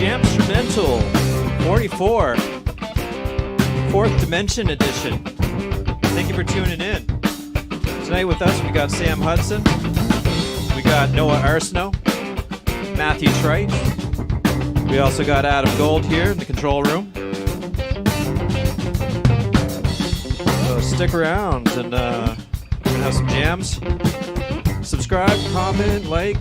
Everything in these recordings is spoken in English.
Jamstrumental 44, 4th Dimension Edition. Thank you for tuning in. Tonight with us, we got Sam Hudson, we got Noah Arsenealt, Matthew Trites. We also got Adam Gould here in the control room. So stick around and we're gonna have some jams. Subscribe, comment, like.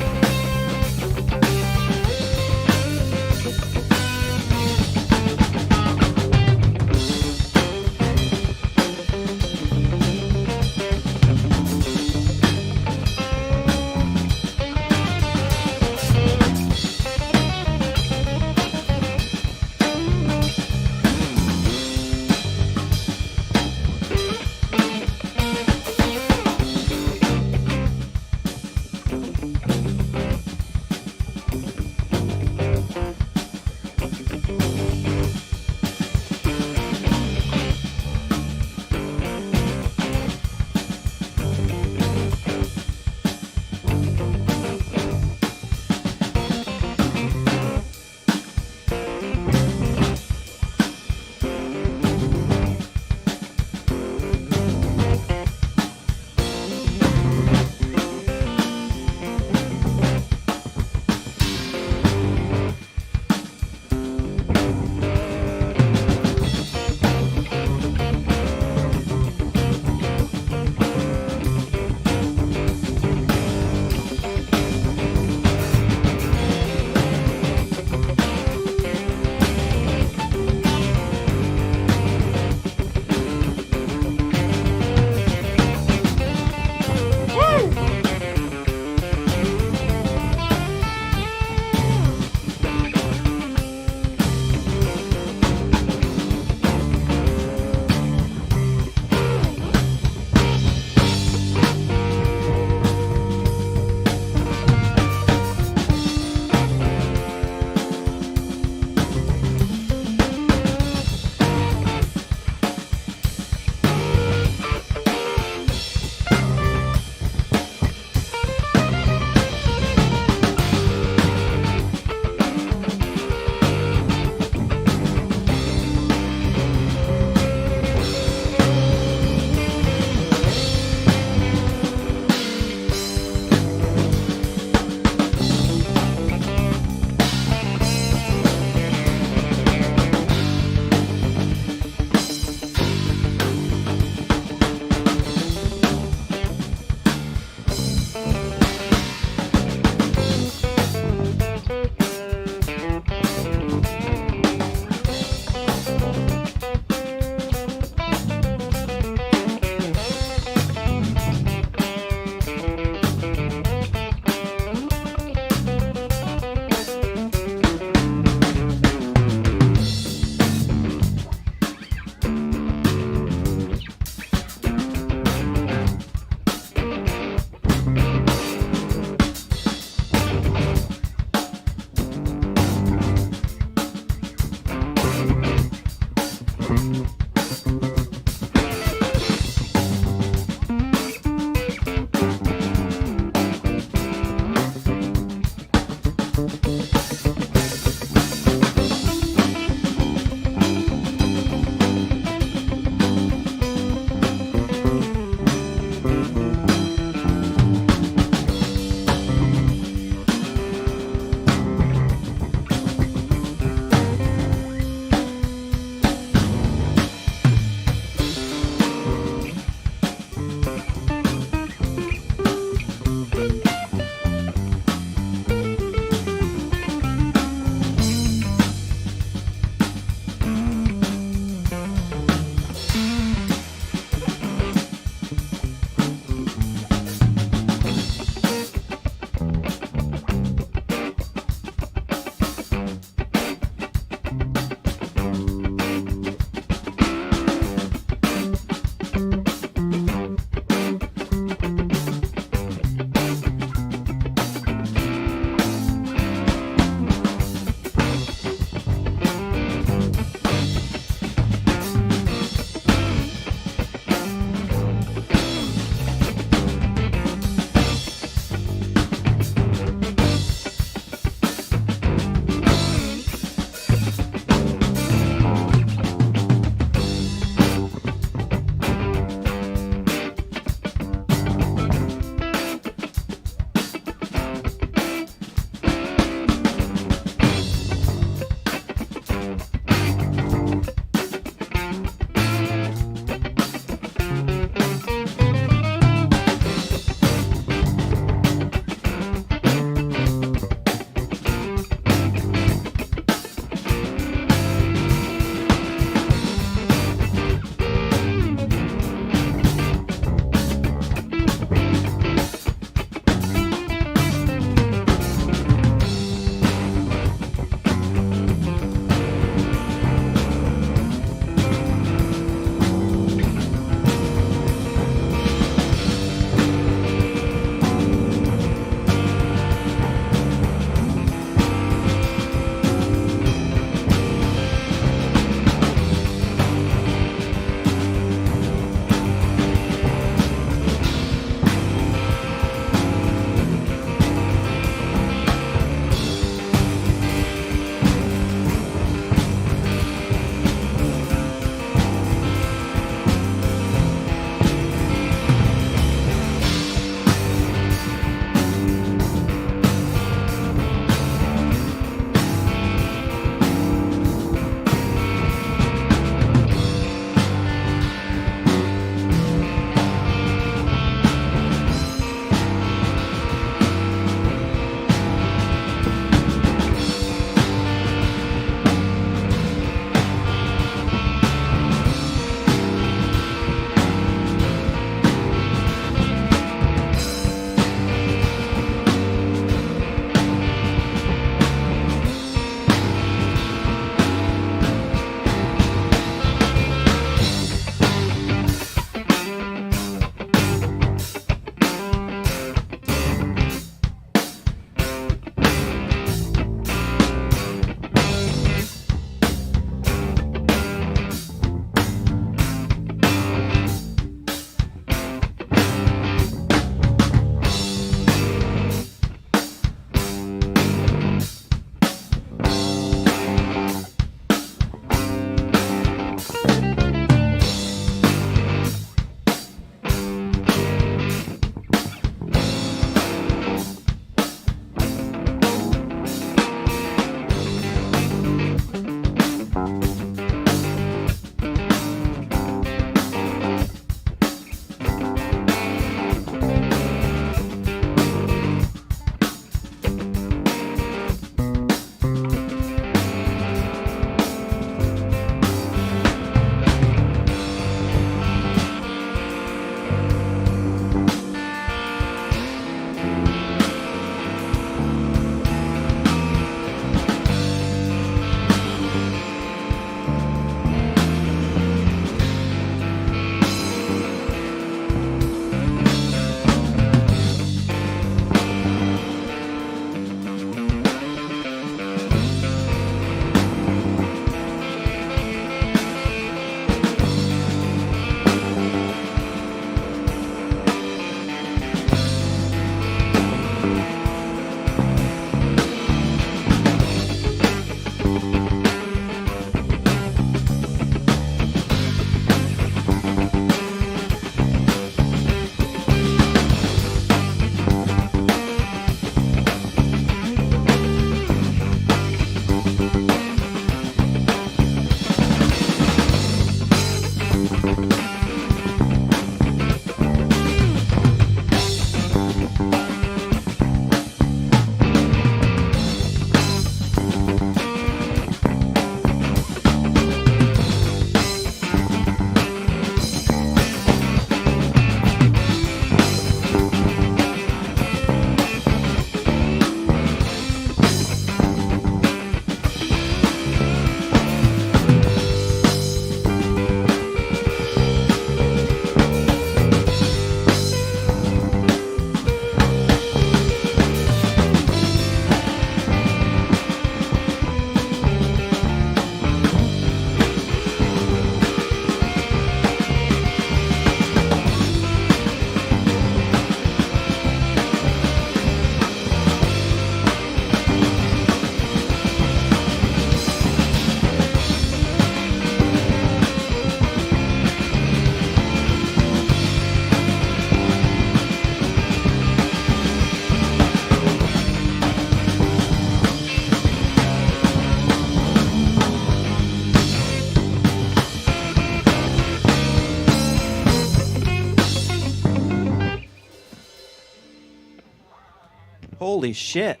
Holy shit.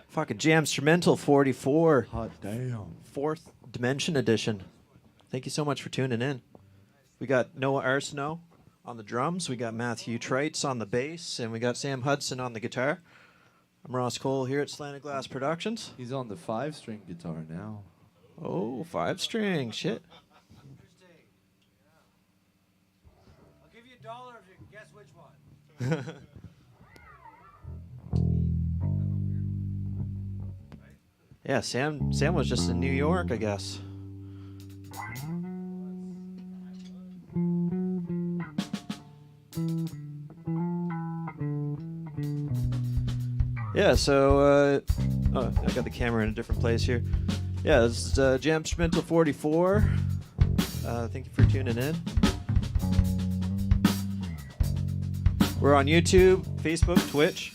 Fucking Jamstrumental 44. Hot damn. 4th Dimension Edition. Thank you so much for tuning in. We got Noah Arsenealt on the drums. We got Matthew Trites on the bass. And we got Sam Hudson on the guitar. I'm Ross Cole here at Slanted Glass Productions. He's on the 5-string guitar now. Oh, 5-string. Shit. I'll give you $1 if you can guess which one. Yeah, Sam was just in New York, I guess. Yeah, so I got the camera in a different place here. Yeah, this is Jamstrumental 44. Thank you for tuning in. We're on YouTube, Facebook, Twitch.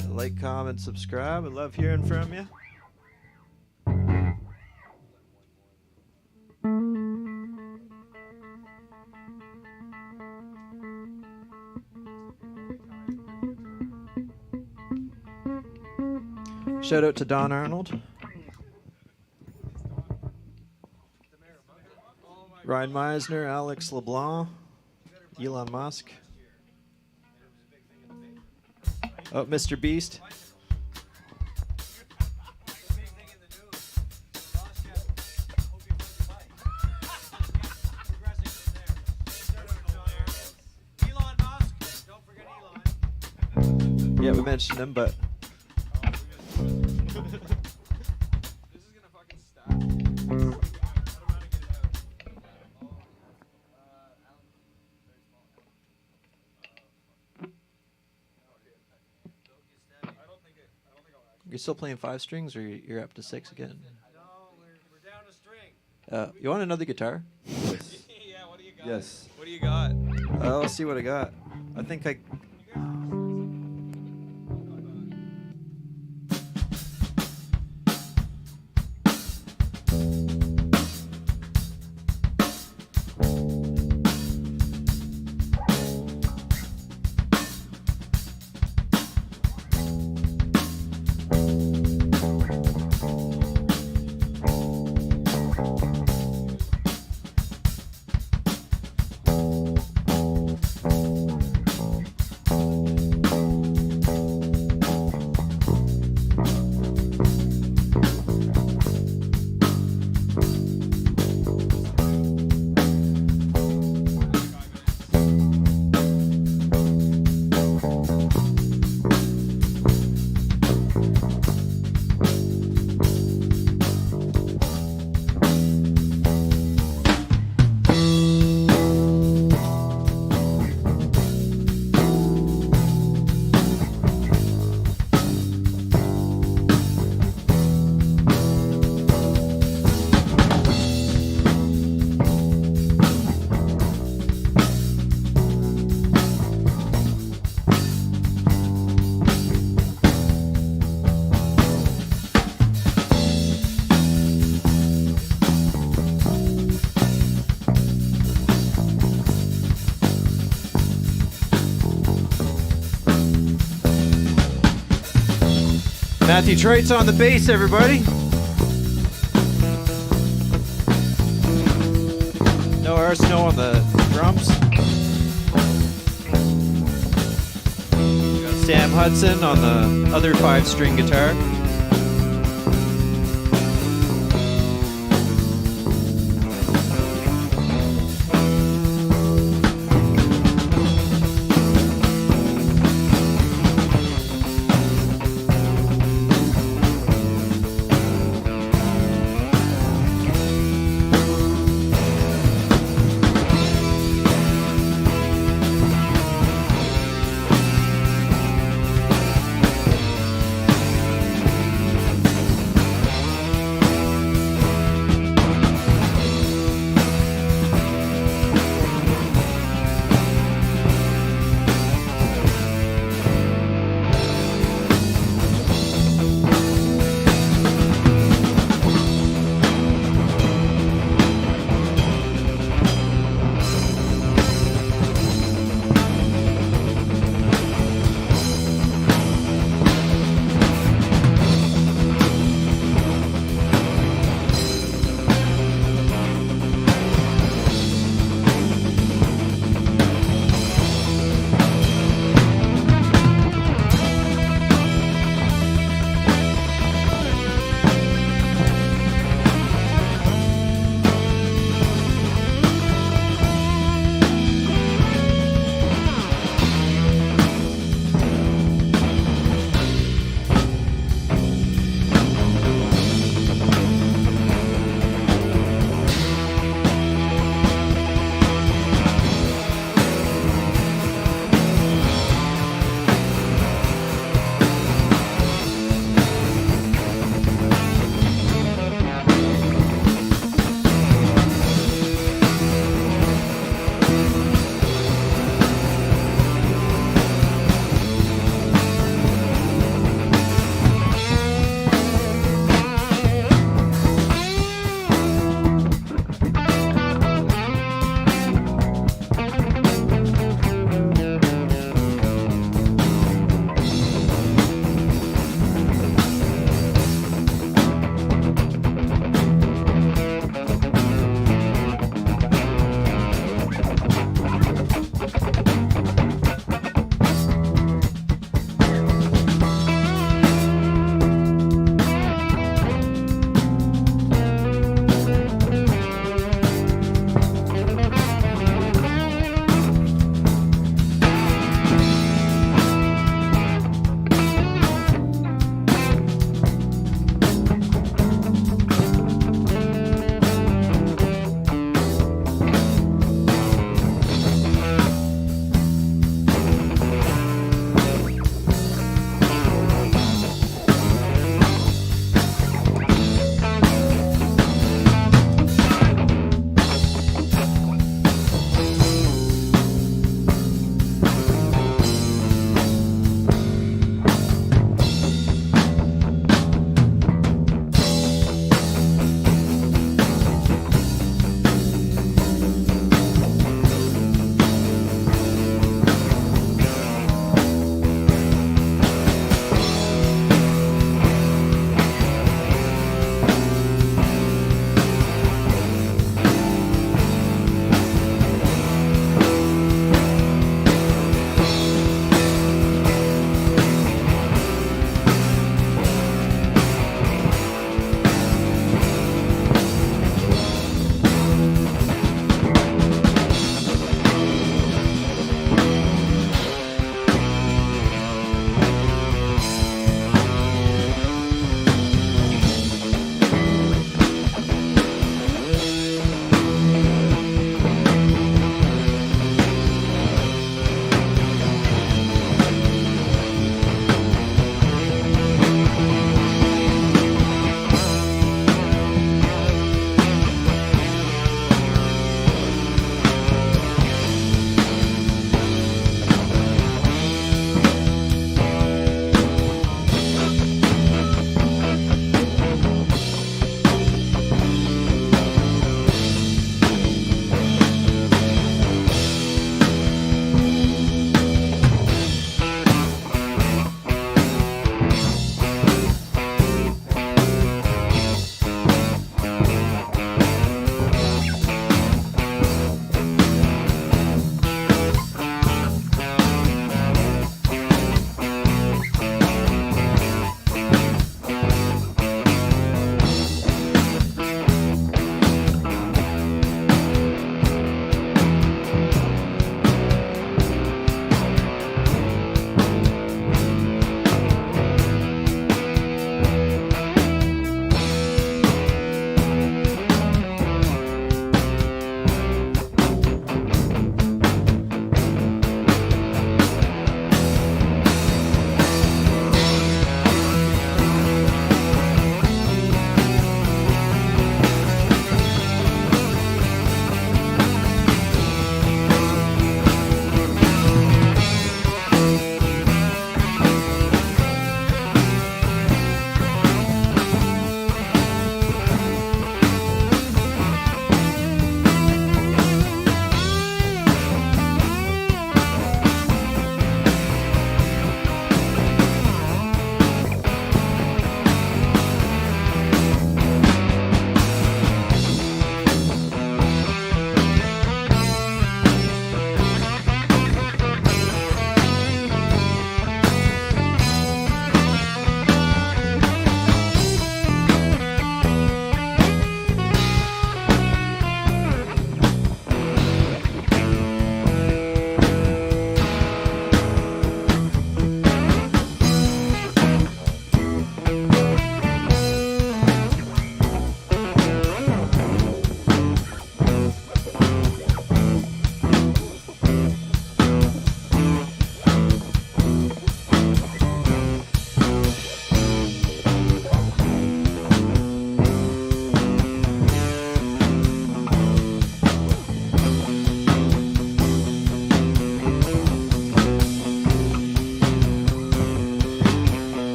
So like, comment, subscribe. I love hearing from you. Shout out to Don Arnold, Ryan Meisner, Alex LeBlanc, Elon Musk. Oh, Mr. Beast. Elon Musk, don't forget Elon. Yeah, we mentioned him, but This is gonna fucking stop. I don't know how to get it out. you're still playing 5 strings, or you're up to 6 again? No, we're down a string. You want another guitar? Yeah, what do you got? Yes. What do you got? I'll see what I got. I think I. Matthew Trites on the bass, everybody. No Arsenealt on the drums. We got Sam Hudson on the other 5-string guitar.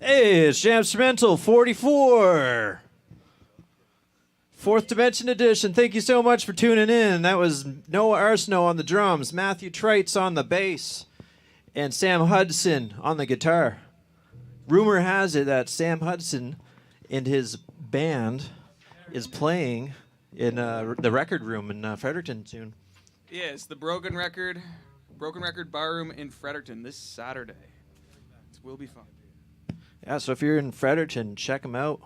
Hey, it's Jamstrumental 44. Fourth Dimension Edition. Thank you so much for tuning in. That was Noah Arsenealt on the drums, Matthew Trites on the bass, and Sam Hudson on the guitar. Rumor has it that Sam Hudson and his band is playing in the record room in Fredericton soon. Yeah, it's the Broken Record Barroom in Fredericton this Saturday. It will be fun. Yeah, so if you're in Fredericton, check them out.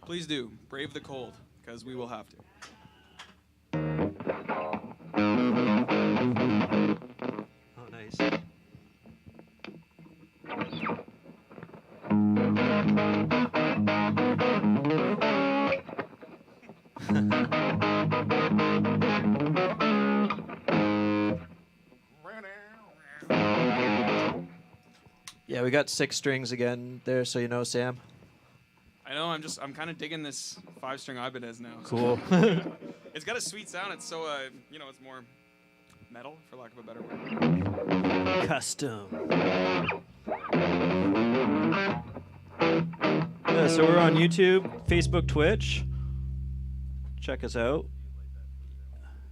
Please do. Brave the cold, because we will have to. Oh, nice. Yeah, we got 6 strings again there, so you know, Sam. I know. I'm kind of digging this 5-string Ibanez now. Cool. It's got a sweet sound. It's so it's more metal, for lack of a better word. Custom. Yeah, so we're on YouTube, Facebook, Twitch. Check us out.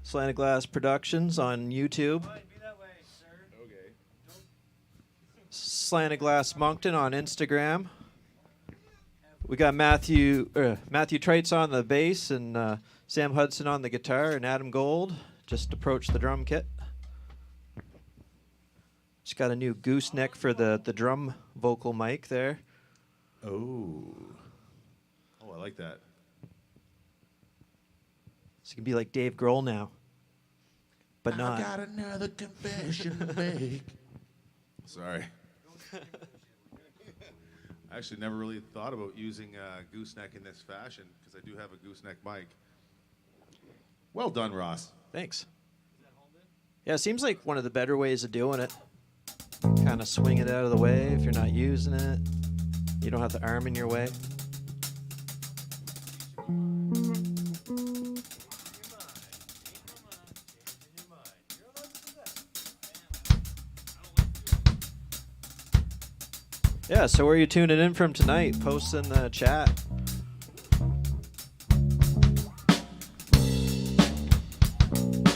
Slanted Glass Productions on YouTube. Slanted Glass Moncton on Instagram. We got Matthew Trites on the bass and Sam Hudson on the guitar and Adam Gould just approached the drum kit. Just got a new gooseneck for the drum vocal mic there. Oh, I like that. So you can be like Dave Grohl now, but not. I got another confession to make. Sorry. I actually never really thought about using gooseneck in this fashion because I do have a gooseneck mic. Well done, Ross. Thanks. Yeah, it seems like one of the better ways of doing it. Kind of swing it out of the way if you're not using it. You don't have the arm in your way. Yeah, so where are you tuning in from tonight? Post in the chat.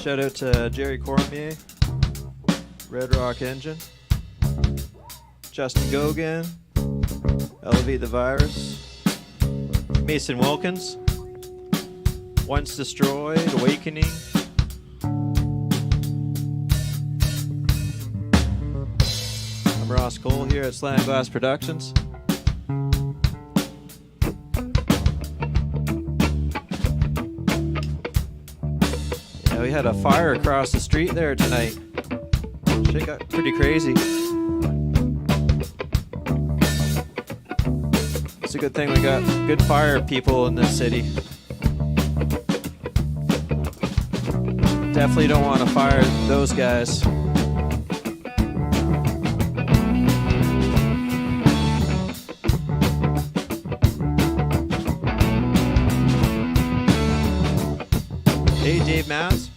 Shout out to Jerry Cormier, Red Rock Engine, Justin Gogan, Elevate the Virus, Mason Wilkins, Once Destroyed, Awakening. I'm Ross Cole here at Slanted Glass Productions. Yeah, we had a fire across the street there tonight. Shit got pretty crazy. It's a good thing we got good fire people in this city. Definitely don't want to fire those guys. Hey, Dave Mass.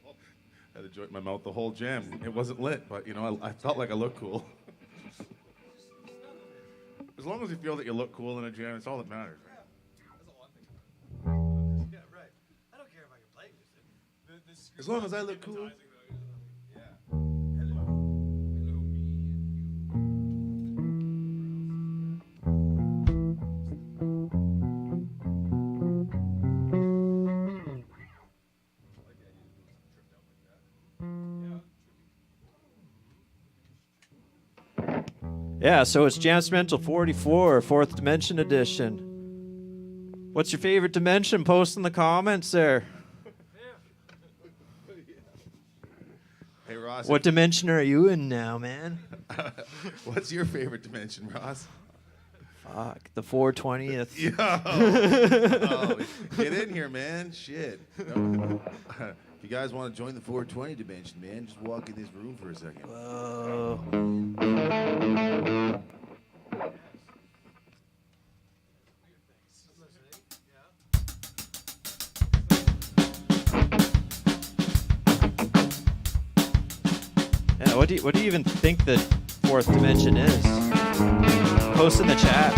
I had to joint my mouth the whole jam. It wasn't lit, but I felt like I looked cool. As long as you feel that you look cool in a jam, it's all that matters. Right? Yeah, right. I don't care if I can play music. As long as I look cool. Yeah, so it's Jamstrumental 44, 4th Dimension Edition. What's your favorite dimension? Post in the comments there. Hey, Ross. What dimension are you in now, man? What's your favorite dimension, Ross? Fuck, the 420th. Yo. Oh, get in here, man. Shit. If you guys want to join the 420 dimension, man, just walk in this room for a second. Whoa. Yeah, what do you even think the 4th dimension is? Post in the chat.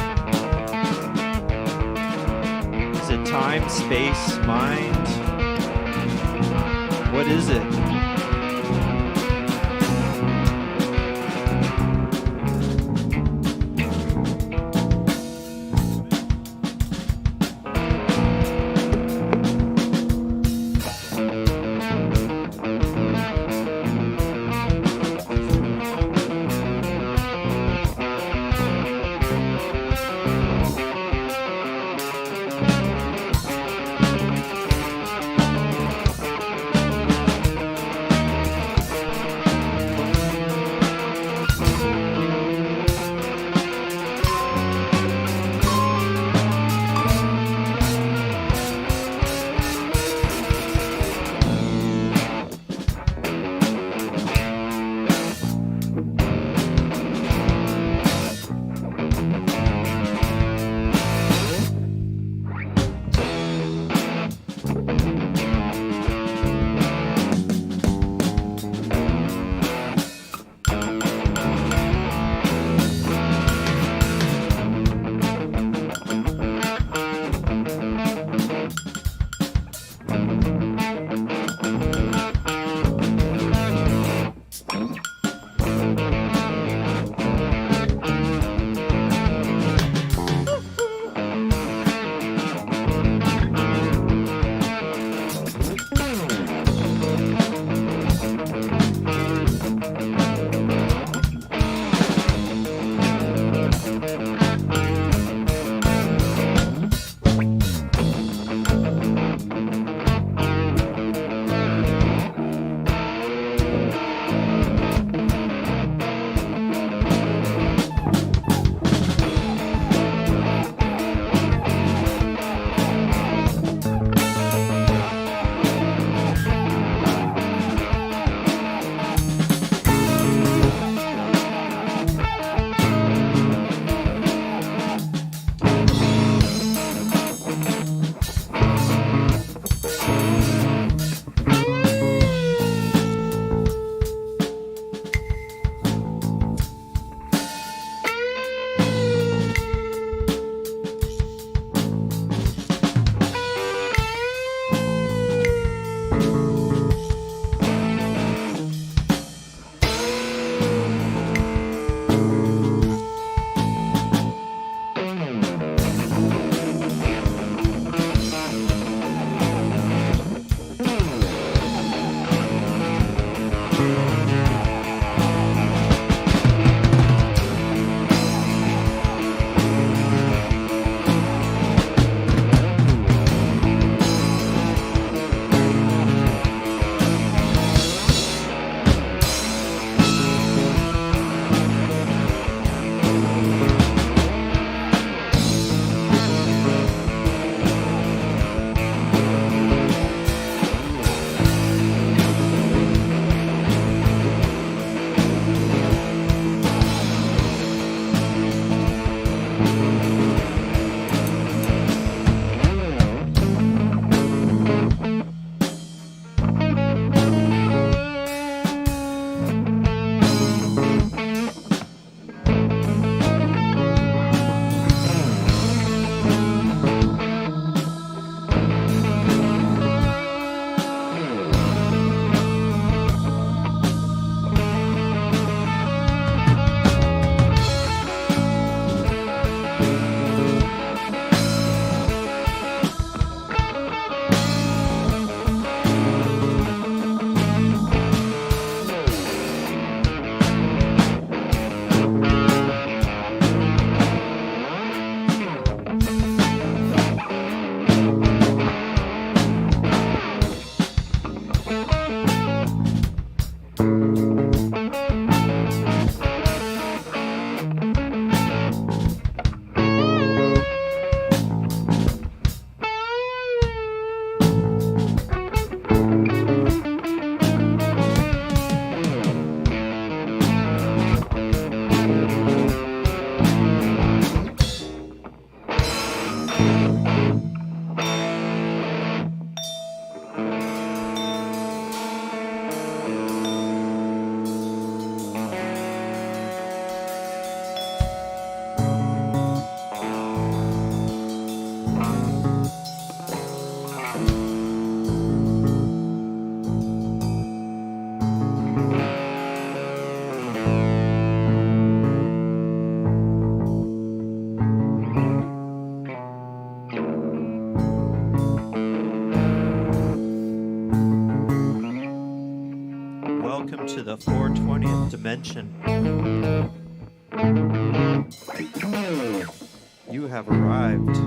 Is it time, space, mind? What is it? welcome to the 420th dimension. You have arrived.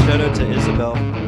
Shout out to Isabel.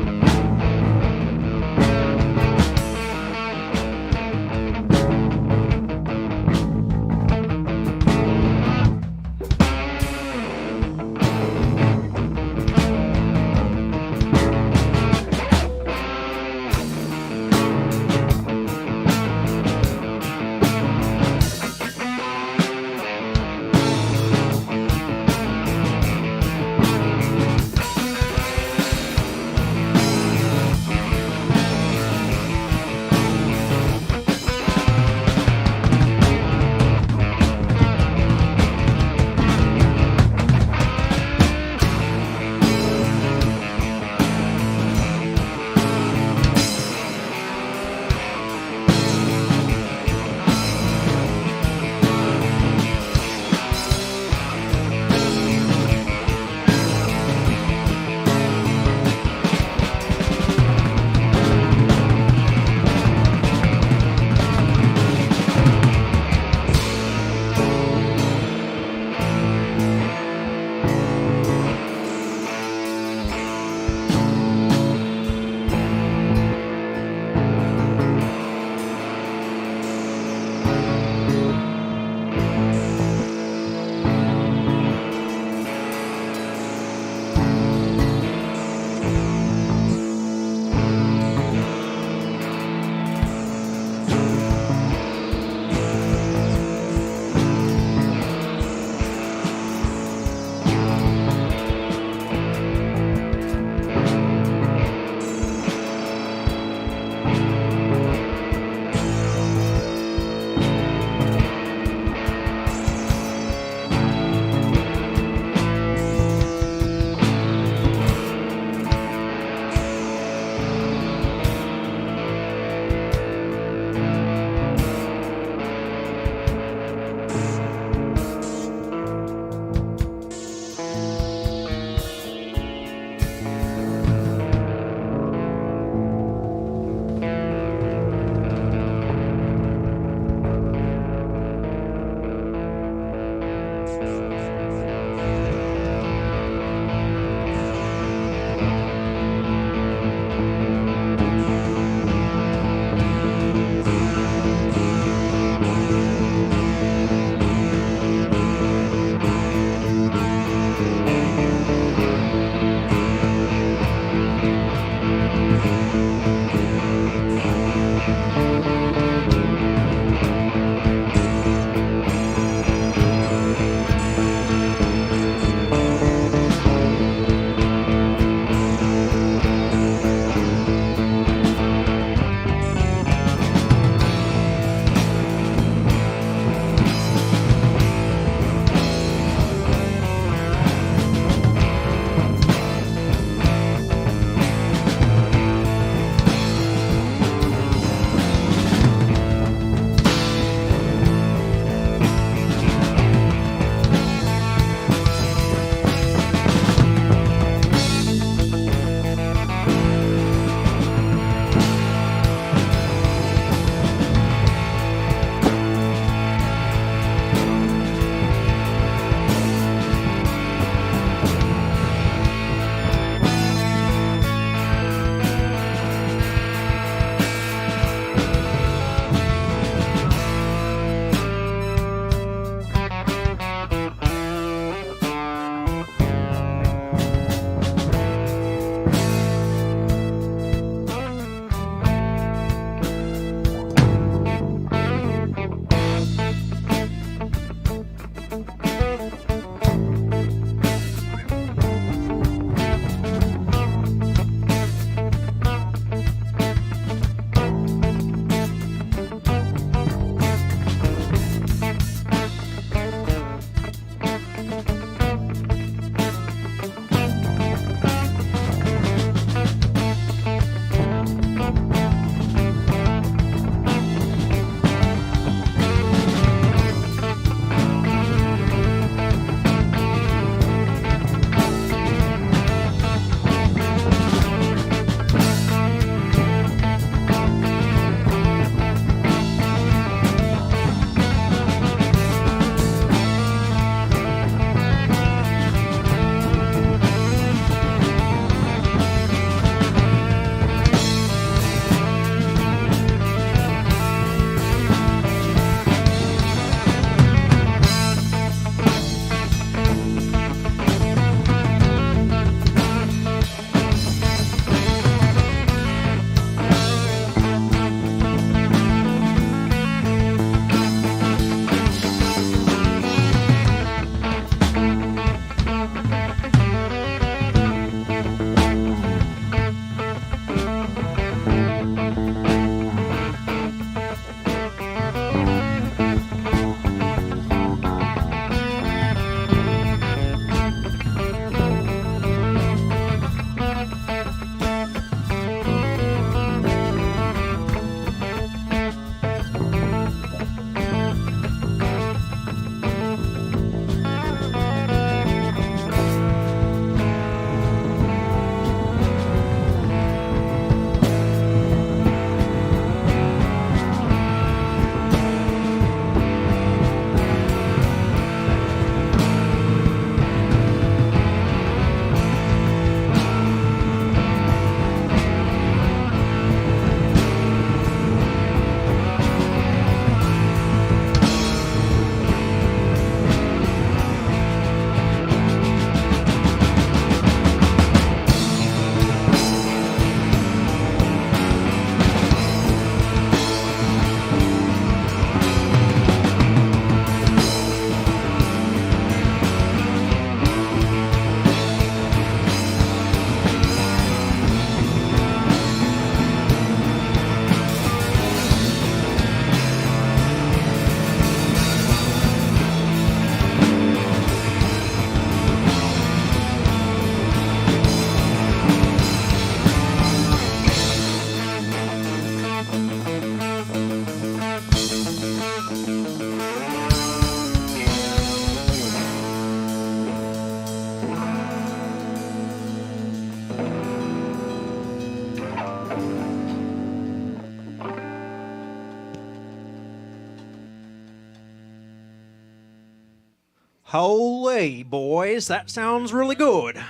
Holy boys, that sounds really good. I'm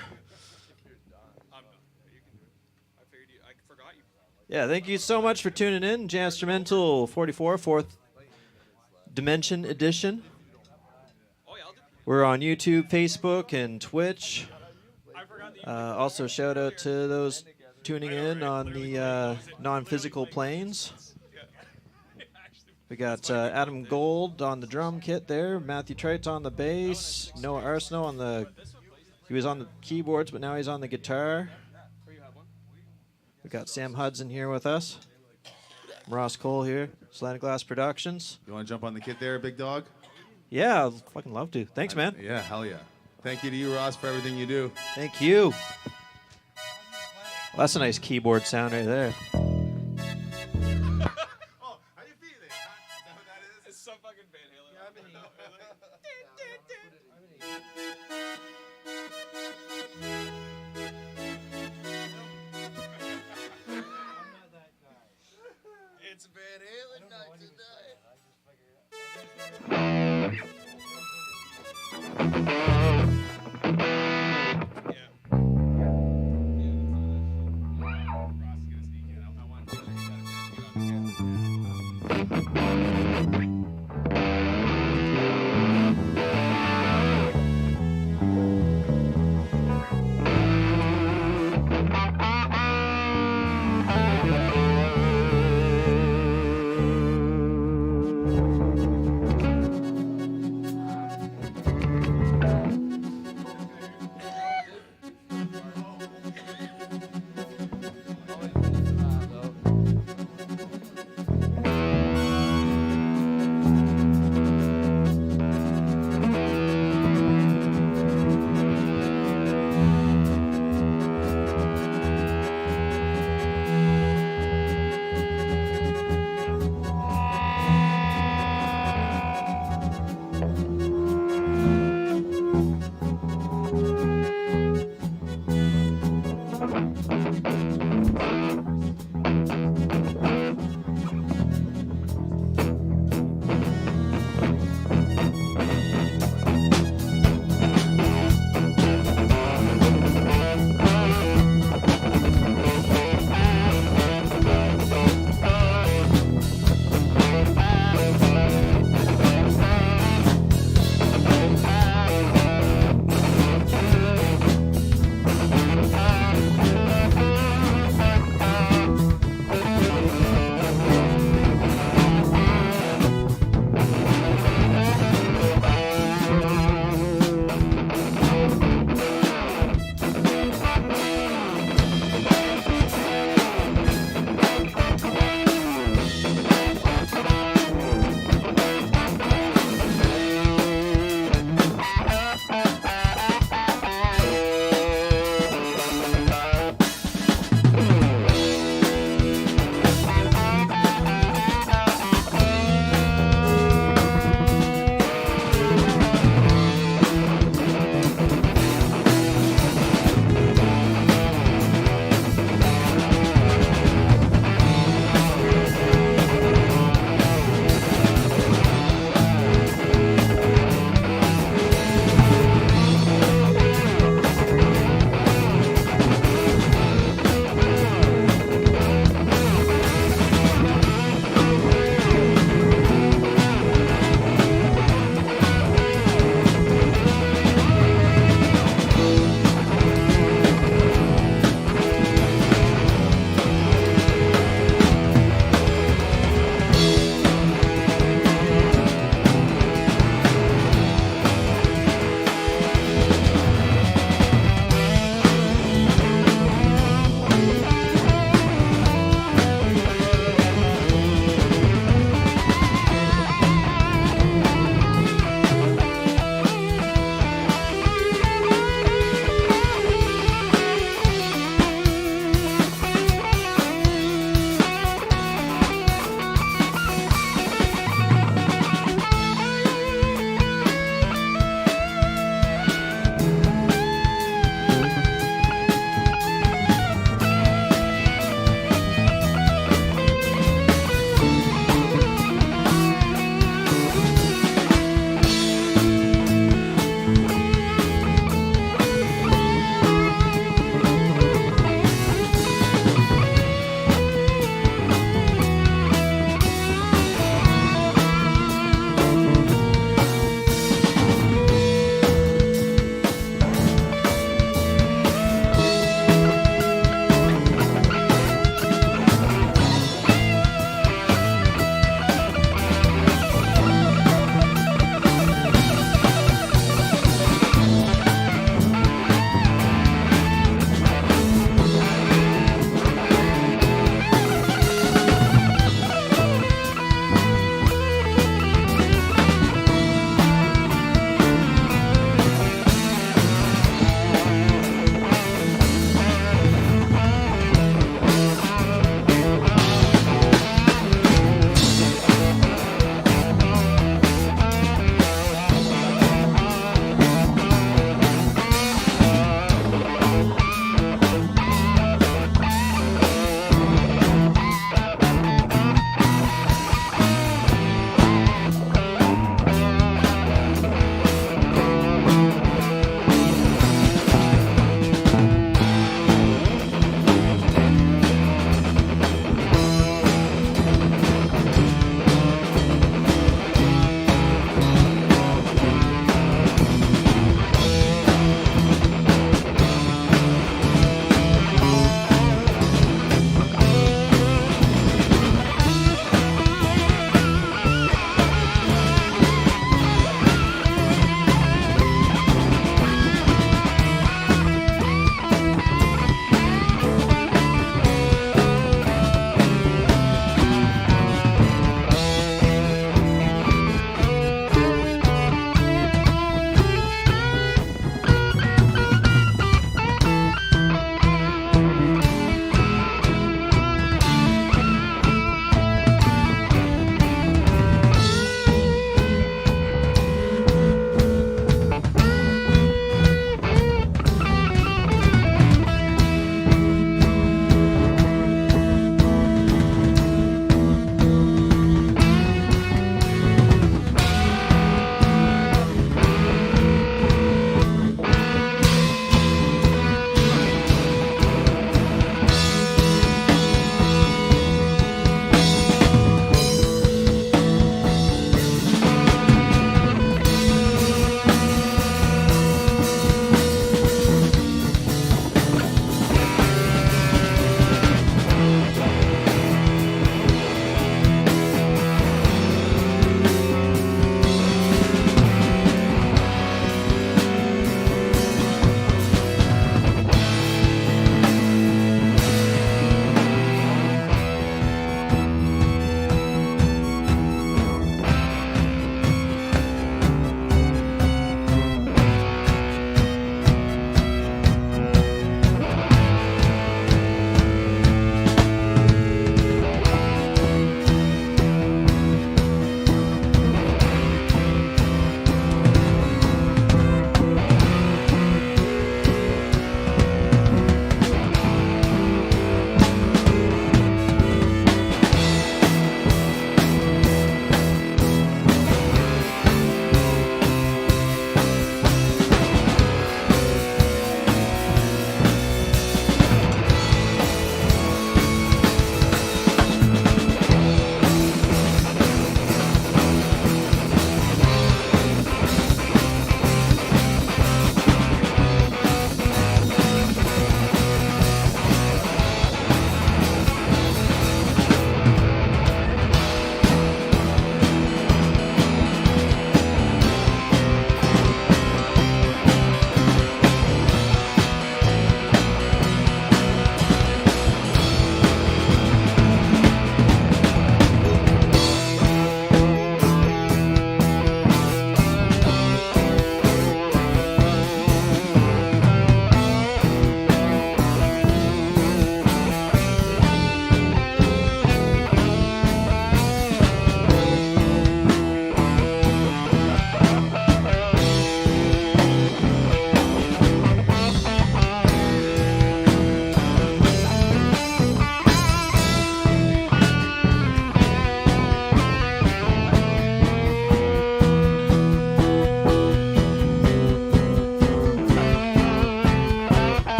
done. You can do it. I figured I forgot you. Yeah, thank you so much for tuning in. Jamstrumental 44, 4th Dimension Edition. Oh yeah, I'll do. We're on YouTube, Facebook, and Twitch. Also, shout out to those tuning in on the non-physical planes. We got Adam Gould on the drum kit there, Matthew Trites on the bass, Noah Arsenealt on the. He was on the keyboards, but now he's on the guitar. We got Sam Hudson here with us. Ross Cole here, Slanted Glass Productions. You want to jump on the kit there, big dog? Yeah, I'd fucking love to. Thanks, man. Yeah, hell yeah. Thank you to you, Ross, for everything you do. Thank you. Well, that's a nice keyboard sound right there. Oh, how you feeling? Is that what that is? It's some fucking Van Halen. It's Van Halen night tonight.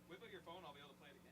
Whip out your phone, I'll be able to play it again.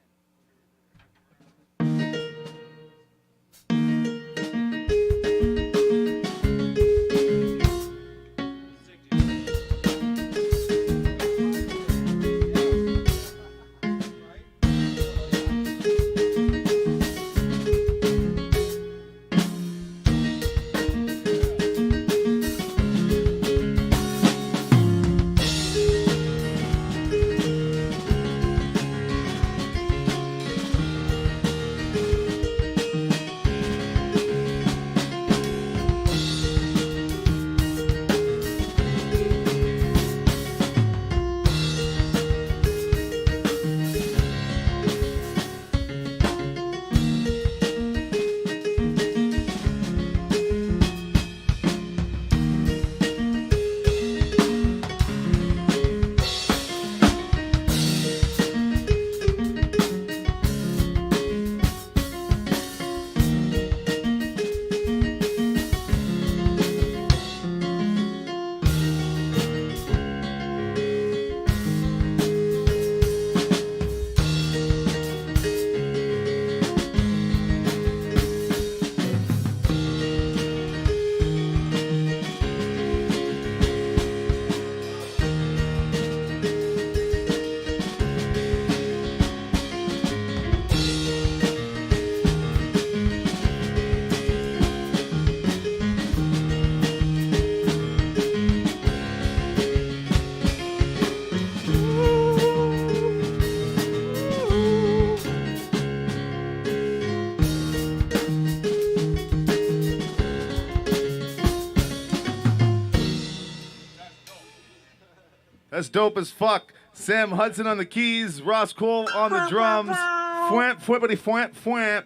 That's dope as fuck. Sam Hudson on the keys, Ross Cole on the drums, fwamp, fwippity fwamp, fwamp.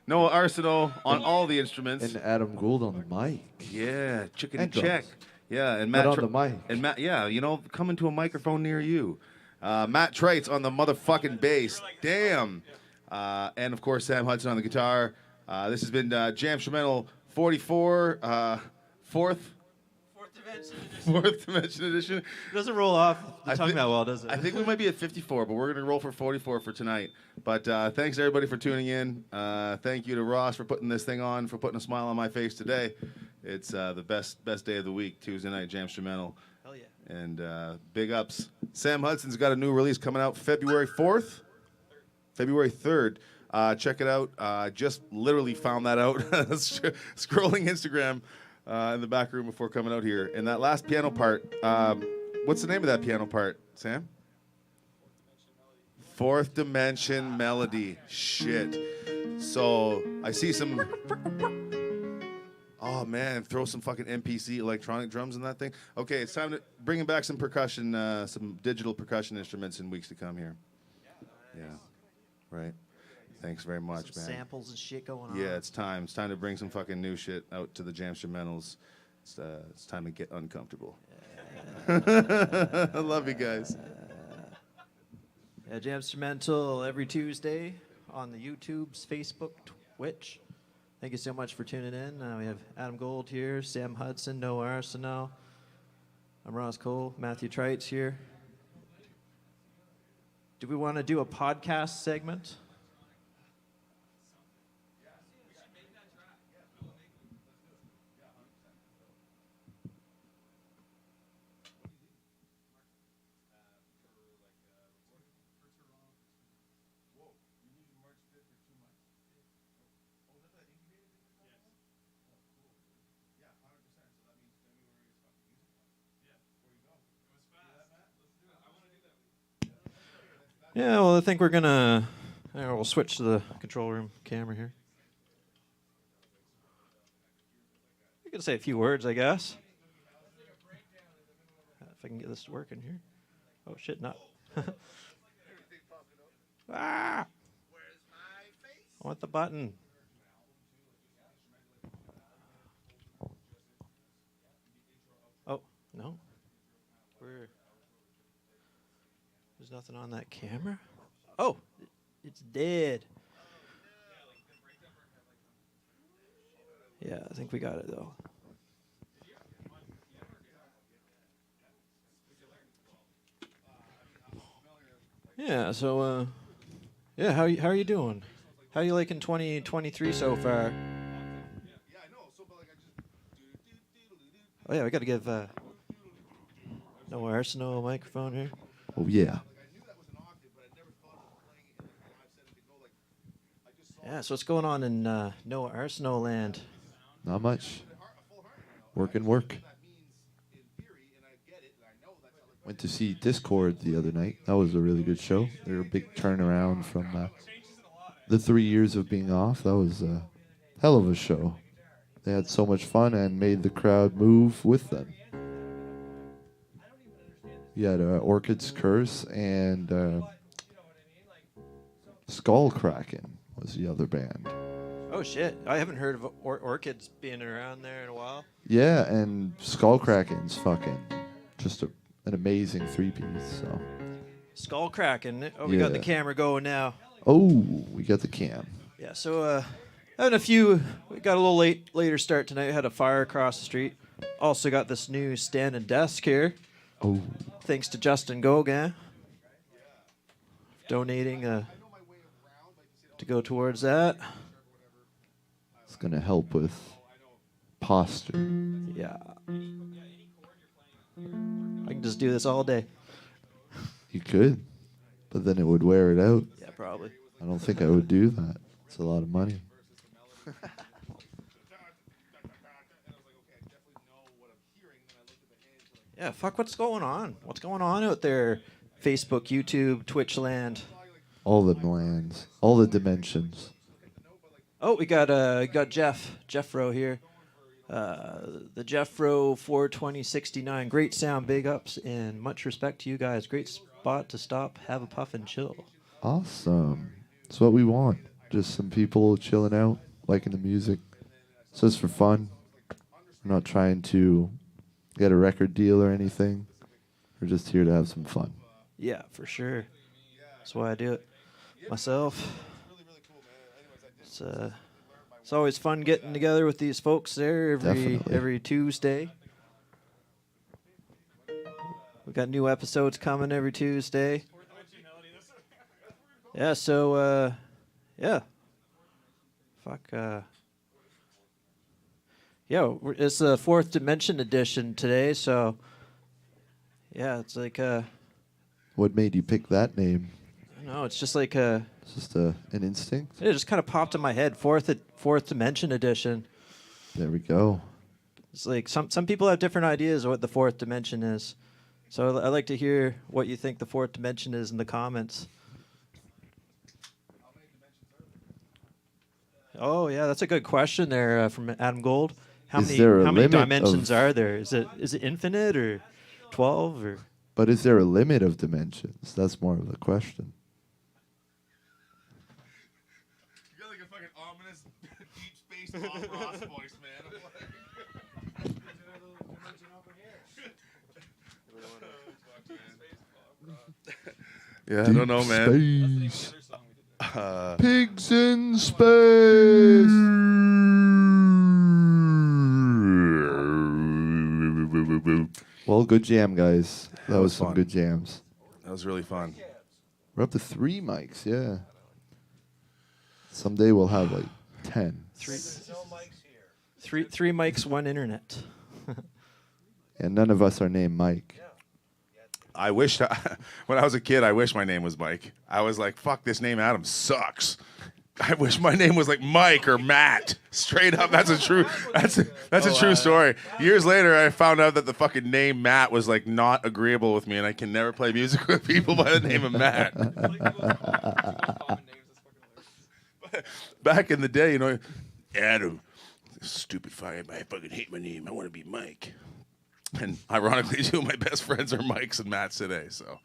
Noah Arsenealt on all the instruments. And Adam Gould on the mic. Yeah, chicken And check. drums. Yeah, and But Matt on the mic. And Matt, yeah, you know, coming to a microphone near you. Matt Trites on the motherfucking bass. Damn. And of course Sam Hudson on the guitar. This has been Jamstrumental 44, fourth dimension edition. It doesn't roll off the I tongue thi- that well, does it? I think we might be at 54, but we're going to roll for 44 for tonight. But thanks, everybody, for tuning in. Thank you to Ross for putting this thing on, for putting a smile on my face today. It's the best day of the week, Tuesday night, Jamstrumental. Hell yeah. And big ups. Sam Hudson's got a new release coming out February 4th? February 3rd. Check it out. Just literally found that out scrolling Instagram in the back room before coming out here. And that last piano part, what's the name of that piano part, Sam? Fourth Dimension Melody. Shit. So I see some... Oh, man, throw some fucking MPC electronic drums in that thing. Okay, it's time to bring back some percussion, some digital percussion instruments in weeks to come here. Yeah, right. Thanks very much, man. Samples and shit going on. Yeah, it's time. It's time to bring some fucking new shit out to the Jamstrumentals. It's time to get uncomfortable. I love you guys. Yeah, Jamstrumental every Tuesday on the YouTubes, Facebook, Twitch. Thank you so much for tuning in. We have Adam Gould here, Sam Hudson, Noah Arsenealt. I'm Ross Cole, Matthew Trites here. Do we want to do a podcast segment? Yeah, well, I think we're gonna. We'll switch to the control room camera here. We're gonna say a few words, I guess. If I can get this working here. Oh shit! Not. Ah! I want the button. No. There's nothing on that camera. Oh, it's dead. Yeah, I think we got it though. Yeah. So, yeah. How are you doing? How you liking 2023 so far? Oh yeah, we got to give no Arsenealt a microphone here. Oh, yeah. Yeah. So what's going on in no Arsenealt land? Not much. Work. Went to see Discord the other night. That was a really good show. They were a big turnaround from the 3 years of being off. That was a hell of a show. They had so much fun and made the crowd move with them. You had Orchid's Curse and Skull Kraken was the other band. Oh shit! I haven't heard of Orchids being around there in a while. Yeah, and Skull Kraken's fucking just an amazing three-piece. So. Skull Kraken. Oh, we got the Yeah. camera going now. Oh, we got the cam. Yeah. So having we got a little later start tonight. Had a fire across the street. Also got this new standing desk here. Oh, Thanks to Justin Gauguin donating to go towards that. it's going to help with posture. Yeah. I can just do this all day. You could, but then it would wear it out. Yeah, probably. I don't think I would do that. It's a lot of money. Yeah, fuck, what's going on? What's going on out there? Facebook, YouTube, Twitch land. All the lands, all the dimensions. Oh, we got Jeff Rowe here. The Jeff Rowe 42069. Great sound, big ups, and much respect to you guys. Great spot to stop, have a puff, and chill. Awesome. That's what we want. Just some people chilling out, liking the music. It's just for fun. We're not trying to get a record deal or anything. We're just here to have some fun. Yeah, for sure. That's why I do it myself. It's always fun getting together with these folks there Definitely. every Tuesday. We got new episodes coming every Tuesday. Yeah, so yeah. Fuck yeah, it's the Fourth Dimension edition today, so yeah, it's like What made you pick that name? I don't know, it's just like It's just an instinct? it just kind of popped in my head. Fourth Dimension edition. There we go. It's like some people have different ideas of what the fourth dimension is. So I'd like to hear what you think the fourth dimension is in the comments. Oh yeah, that's a good question there from Adam Gould. How Is many there a how many limit dimensions of- are there? Is it infinite or 12 or But is there a limit of dimensions? That's more of the question. You got like a fucking ominous deep space Bob Ross voice, man. Yeah, I don't know, man. Space. Pigs in space. Well, good jam, guys. That was some fun. good jams. That was really fun. We're up to 3 mics, yeah. Someday we'll have like 10. three mics, one internet? And none of us are named Mike. I wish when I was a kid, I wish my name was Mike. I was like, fuck, this name Adam sucks. I wish my name was like Mike or Matt. Straight up, that's a true story. Years later, I found out that the fucking name Matt was like not agreeable with me, and I can never play music with people by the name of Matt. Back in the day, you know, Adam, stupid fire, I fucking hate my name. I want to be Mike. And ironically, two of my best friends are Mikes and Matts today. So,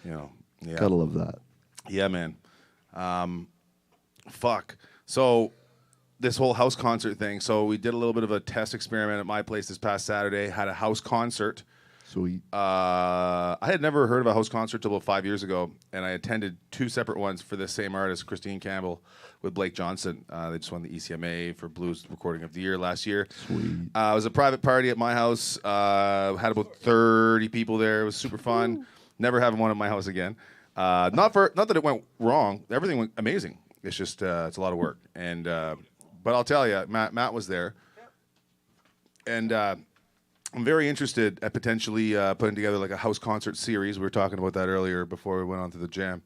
you know, yeah. Gotta love that. Yeah, man. Fuck. So this whole house concert thing. So we did a little bit of a test experiment at my place this past Saturday. Had a house concert Sweet. I had never heard of a house concert till about 5 years ago, and I attended 2 separate ones for the same artist, Christine Campbell, with Blake Johnson. They just won the ECMA for Blues Recording of the Year last year. Sweet. It was a private party at my house. Had about 30 people there. It was super fun. Never having one at my house again. Not that it went wrong. Everything went amazing. It's just it's a lot of work. And but I'll tell you, Matt was there, and I'm very interested at potentially putting together like a house concert series. We were talking about that earlier before we went on to the jam.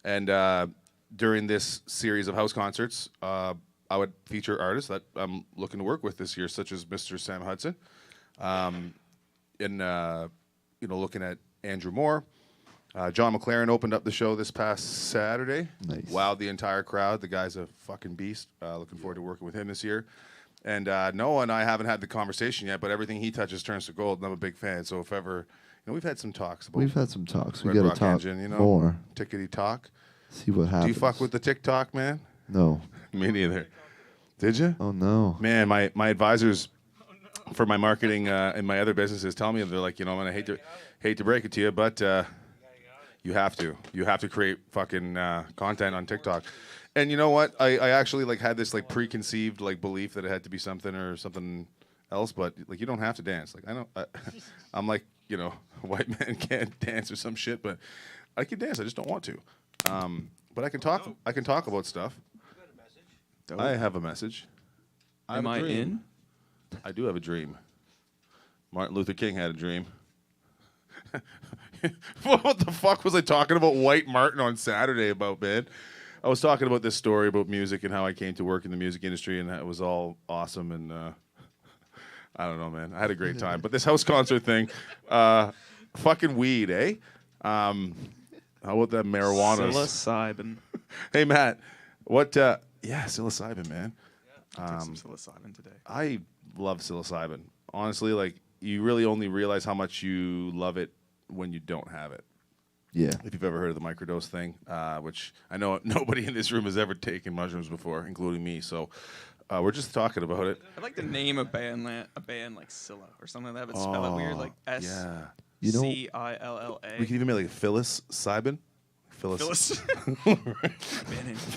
And during this series of house concerts, I would feature artists that I'm looking to work with this year, such as Mr. Sam Hudson, looking at Andrew Moore. John McLaren opened up the show this past Saturday. Nice. Wowed the entire crowd. The guy's a fucking beast. Looking forward to working with him this year. And Noah and I haven't had the conversation yet, but everything he touches turns to gold, and I'm a big fan. So if ever, we've had some talks about We've had some talks. We Red got to Rock talk Engine, more. Tickety talk. See what happens. Do you fuck with the TikTok, man? No. Me neither. Did you? Oh, no. Man, my advisors for my marketing and my other businesses tell me, they're like, man, I hate to break it to you, but you have to create fucking content on TikTok. And you know what? I actually had this preconceived belief that it had to be something or something else, but you don't have to dance. I know I'm a white man can't dance or some shit, but I can dance. I just don't want to. But I can talk. I can talk about stuff. I have a message. Am I in? I do have a dream. Martin Luther King had a dream. What the fuck was I talking about White Martin on Saturday about, man? I was talking about this story about music and how I came to work in the music industry, and it was all awesome. And I don't know, man. I had a great time. But this house concert thing, fucking weed, eh? How about that marijuana? Psilocybin. Hey, Matt. What? Yeah, psilocybin, man. Took some psilocybin today. I love psilocybin. Honestly, you really only realize how much you love it when you don't have it. Yeah. If you've ever heard of the microdose thing, which I know nobody in this room has ever taken mushrooms before, including me. So we're just talking about it. I'd like to name a band like Scylla or something like that, but spell it weird, like Yeah. SCILLA. We can even make Phyllis Sybin. Phyllis.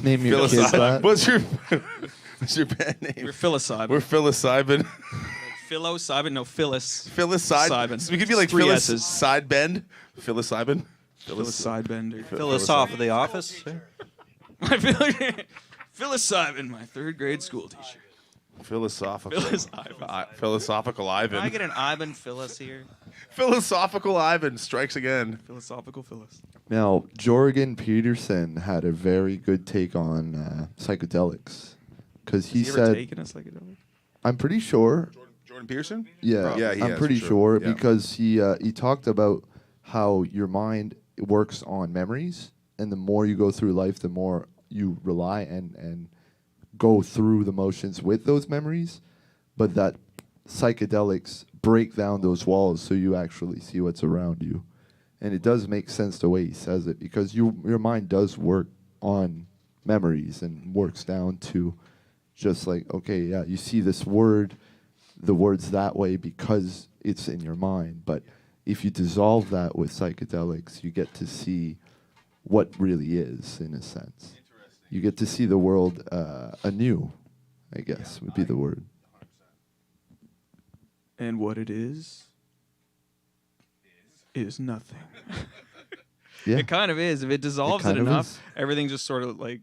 Name your kids Phyllis. that. What's your band name? We're psilocybin. We're Phyllis Sybin. Psilocybin, no Phyllis. Phyllis Sybin. So we could be like Three Phyllis S's. Sidebend. Phyllis Sybin. Phyllis Sidebender. Phyllis off of The Office. Phyllis Sybin, my 3rd grade school teacher. Philosophical. Philosophical Can I Ivan. get an Ivan Phyllis here? Philosophical Ivan strikes again. Philosophical Phyllis. Now, Jorgen Peterson had a very good take on psychedelics. Because he Has he ever said, taken a psychedelic? I'm pretty sure. Jordan Peterson? Yeah, Yeah, he I'm has, pretty for sure sure. Yeah. because he talked about how your mind works on memories, and the more you go through life, the more you rely and go through the motions with those memories, but that psychedelics break down those walls so you actually see what's around you. And it does make sense the way he says it, because your mind does work on memories and works down to just okay, yeah, you see this word, the word's that way because it's in your mind. But if you dissolve that with psychedelics, you get to see what really is, in a sense. You get to see the world anew, I guess, would be the word. And what it is nothing. Yeah. It kind of is. If it dissolves it kind of enough, is. everything just sort of Well,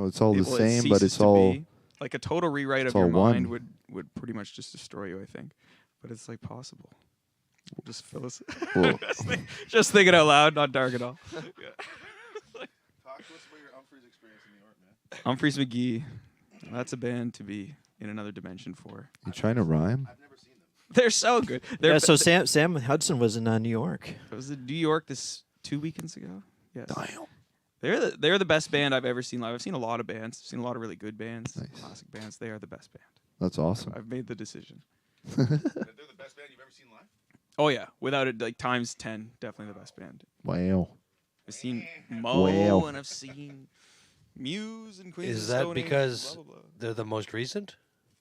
it's all the it same, but ceases it's to all... be. Like a total rewrite it's of your all mind one. would pretty much just destroy you, I think. But it's possible. Just Phyllis. Well, just thinking out loud, not dark at all. Talk to us about your Humphreys experience in New York, man. Humphreys McGee. That's a band to be in another dimension for. you trying to rhyme? I've never seen them. They're so good. They're Yeah, so Sam Hudson was in New York. It was in New York this 2 weekends ago. Yes. Damn. They're the best band I've ever seen live. I've seen a lot of bands. I've seen a lot of really good bands, Nice. classic bands. They are the best band. That's awesome. I've made the decision. They're the best band you've ever seen live? Oh yeah, without it, times 10, definitely the best band. Wow. I've seen Mo Wow. and I've seen Muse and Queens. Is of that Stone Age, because blah, blah, blah. they're the most recent?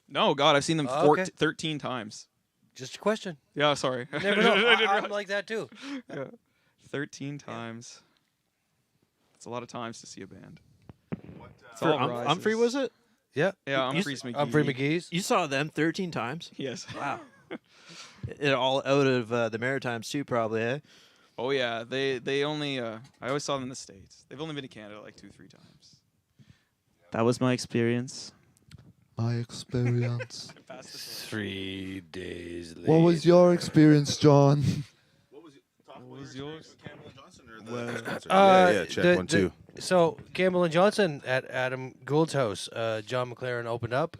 No, God, I've seen them Oh, okay. 13 times. Just a question. Yeah, sorry. You never know. I'm like that too. Yeah. 13 times. That's a lot of times to see a band. It's all Humphrey, rises. was it? Yeah. Yeah, Humphrey's McGee. Humphrey McGee's. You saw them 13 times? Yes. Wow. It all out of the Maritimes too, probably, eh? Oh yeah, they only. I always saw them in the States. They've only been to Canada like 2-3 times. That was my experience. My experience. 3 days later. What was your experience, John? What What was yours? Campbell and Johnson or the sponsor? Yeah, check 1, 2. So Campbell and Johnson at Adam Gould's house. John McLaren opened up,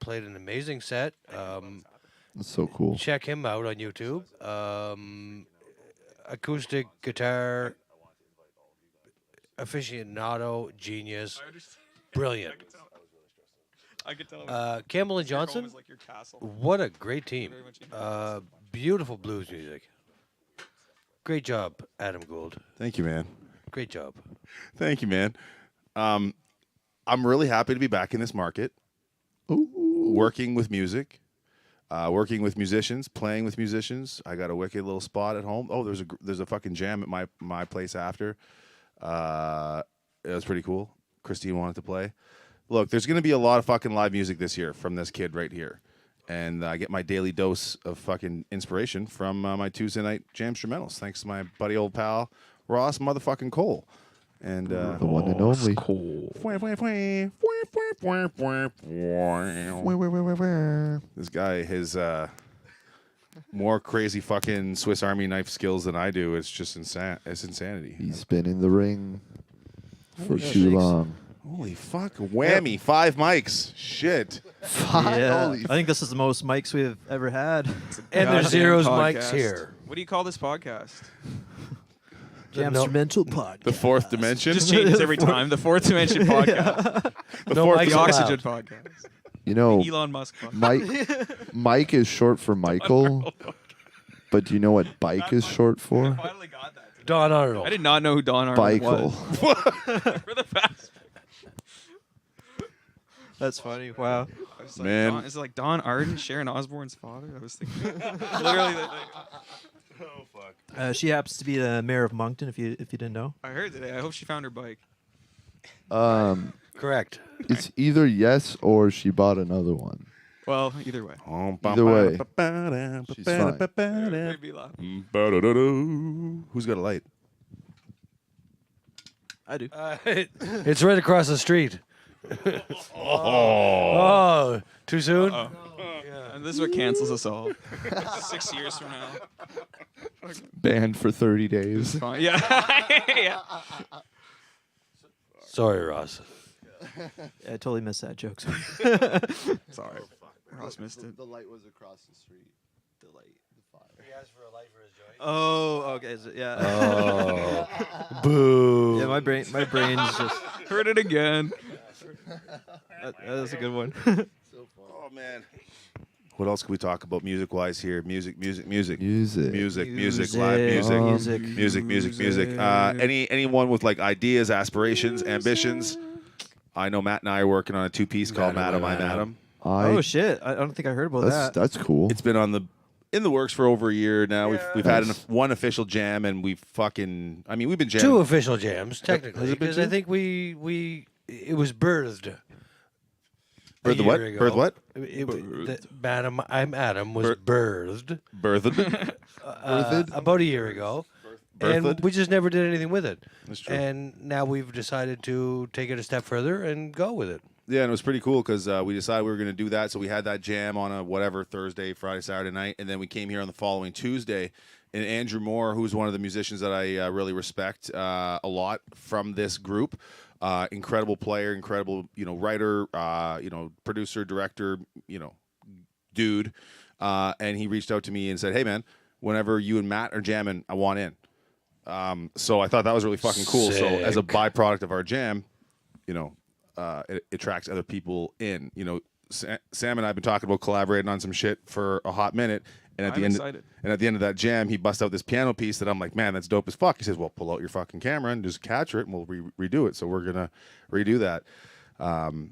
played an amazing set. That's so cool. Check him out on YouTube. Acoustic guitar, aficionado, genius, brilliant. I could tell. Campbell and Johnson, Was like your castle. what a great team. Very much into Beautiful blues music. Great job, Adam Gould. Thank you, man. Great job. Thank you, man. I'm really happy to be back in this market, Ooh. working with music, working with musicians, playing with musicians. I got a wicked little spot at home. Oh, there's a fucking jam at my place after. It was pretty cool. Christine wanted to play. Look, there's going to be a lot of fucking live music this year from this kid right here. And I get my daily dose of fucking inspiration from my Tuesday night Jamstrumentals. Thanks to my buddy old pal, Ross motherfucking Cole. And The one and only. This guy has more crazy fucking Swiss Army knife skills than I do. It's just it's insanity. He's been in the ring for too long. Holy fuck. Whammy. 5 mics. Shit. Yeah. Holy I think this is the most mics we've ever had. And there's Goddamn zeros podcast. mics here. What do you call this podcast? Jamstrumental podcast. The fourth dimension. Just changes every time. The Fourth Dimension podcast. The No fourth mics The allowed. Oxygen podcast. You know, Elon Musk podcast. Mike is short for Michael, but do you know what bike is short for? Finally got that. Don Arnold. I did not know who Don Arnold Michael. was. For the past. That's funny. Wow. I was like, Man. Is it like Don Arden, Sharon Osbourne's father? I was thinking. Literally. Oh, fuck. She happens to be the mayor of Moncton, if you didn't know. I heard today. I hope she found her bike. Correct. It's either yes or she bought another one. Well, either way. Either way, she's fine. Maybe laugh. Who's got a light? I do. It's right across the street. Oh, too soon? And this is what cancels us all. 6 years from now. Banned for 30 days. Fine. Yeah. Yeah. Sorry, Ross. I totally missed that joke. Sorry. Ross missed it. The light was across the street. The light, the fire. He asked for a light for his joint. Oh, okay. So, yeah. Oh. Boo. Yeah, my brain's just. Heard it again. That was a good one. Oh, man. What else can we talk about music-wise here? Music. Music. Music, live music. Music. Anyone with like ideas, aspirations, ambitions? I know Matt and I are working on a 2-piece called Madam, I'm Adam. Oh shit! I don't think I heard about that. That's cool. It's been in the works for over a year now. We've had one official jam, and we've been jamming. 2 official jams, technically, Has it been because 2? I think it was birthed. Birthed what? Birthed what? Madam, I'm Adam was birthed Birthed. about a year ago. Birthed? And we just never did anything with it. That's true. And now we've decided to take it a step further and go with it. Yeah, and it was pretty cool because we decided we were going to do that. So we had that jam on a Thursday, Friday, Saturday night, and then we came here on the following Tuesday. And Andrew Moore, who's one of the musicians that I really respect a lot from this group, incredible player, incredible writer, producer, director, dude, and he reached out to me and said, "Hey man, whenever you and Matt are jamming, I want in." So I thought that was really fucking cool. So as a byproduct of our jam, it attracts other people in. Sam and I have been talking about collaborating on some shit for a hot minute, and at the end of that jam, he busts out this piano piece that I'm like, man, that's dope as fuck. He says, well, pull out your fucking camera and just capture it, and we'll redo it. So we're gonna redo that.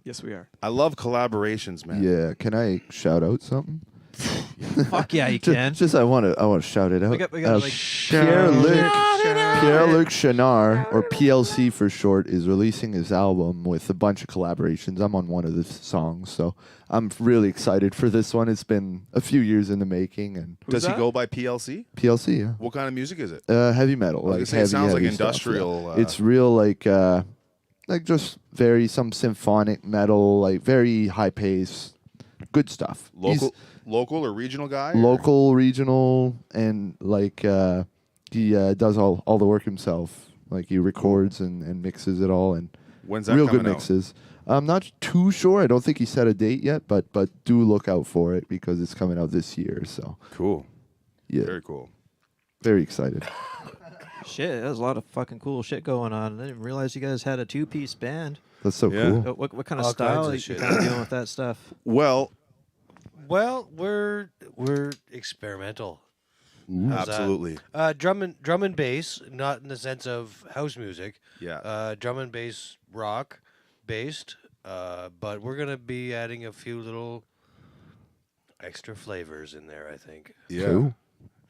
Yes, we are. I love collaborations, man. Yeah. Can I shout out something? Fuck yeah, you Just, can. just I want to shout it out. We got like Pierre-Luc Chenard, or PLC for short, is releasing his album with a bunch of collaborations. I'm on one of the songs, so I'm really excited for this one. It's been a few years in the making, and Does he that? go by PLC? PLC, yeah. What kind of music is it? Heavy metal. I was Like gonna say, it heavy, sounds like heavy stuff, industrial, yeah. It's real like just very some symphonic metal, like very high pace, good stuff. He's Local or regional guy? local, regional, and like he does all the work himself. Like he records and mixes it all, and When's that real coming good out? mixes. I'm not too sure. I don't think he set a date yet, but do look out for it because it's coming out this year. So Cool. yeah, Very cool. very excited. shit. There's a lot of fucking cool shit going on. I didn't realize you guys had a 2-piece band. That's so Yeah. cool. What kind of All style kinds of are you shit. kind of dealing with that stuff? Well, Well, we're experimental. How's that? absolutely. Drum and bass, not in the sense of house music. Yeah. Drum and bass rock based, but we're gonna be adding a few little extra flavors in there, I think. Yeah. Cool.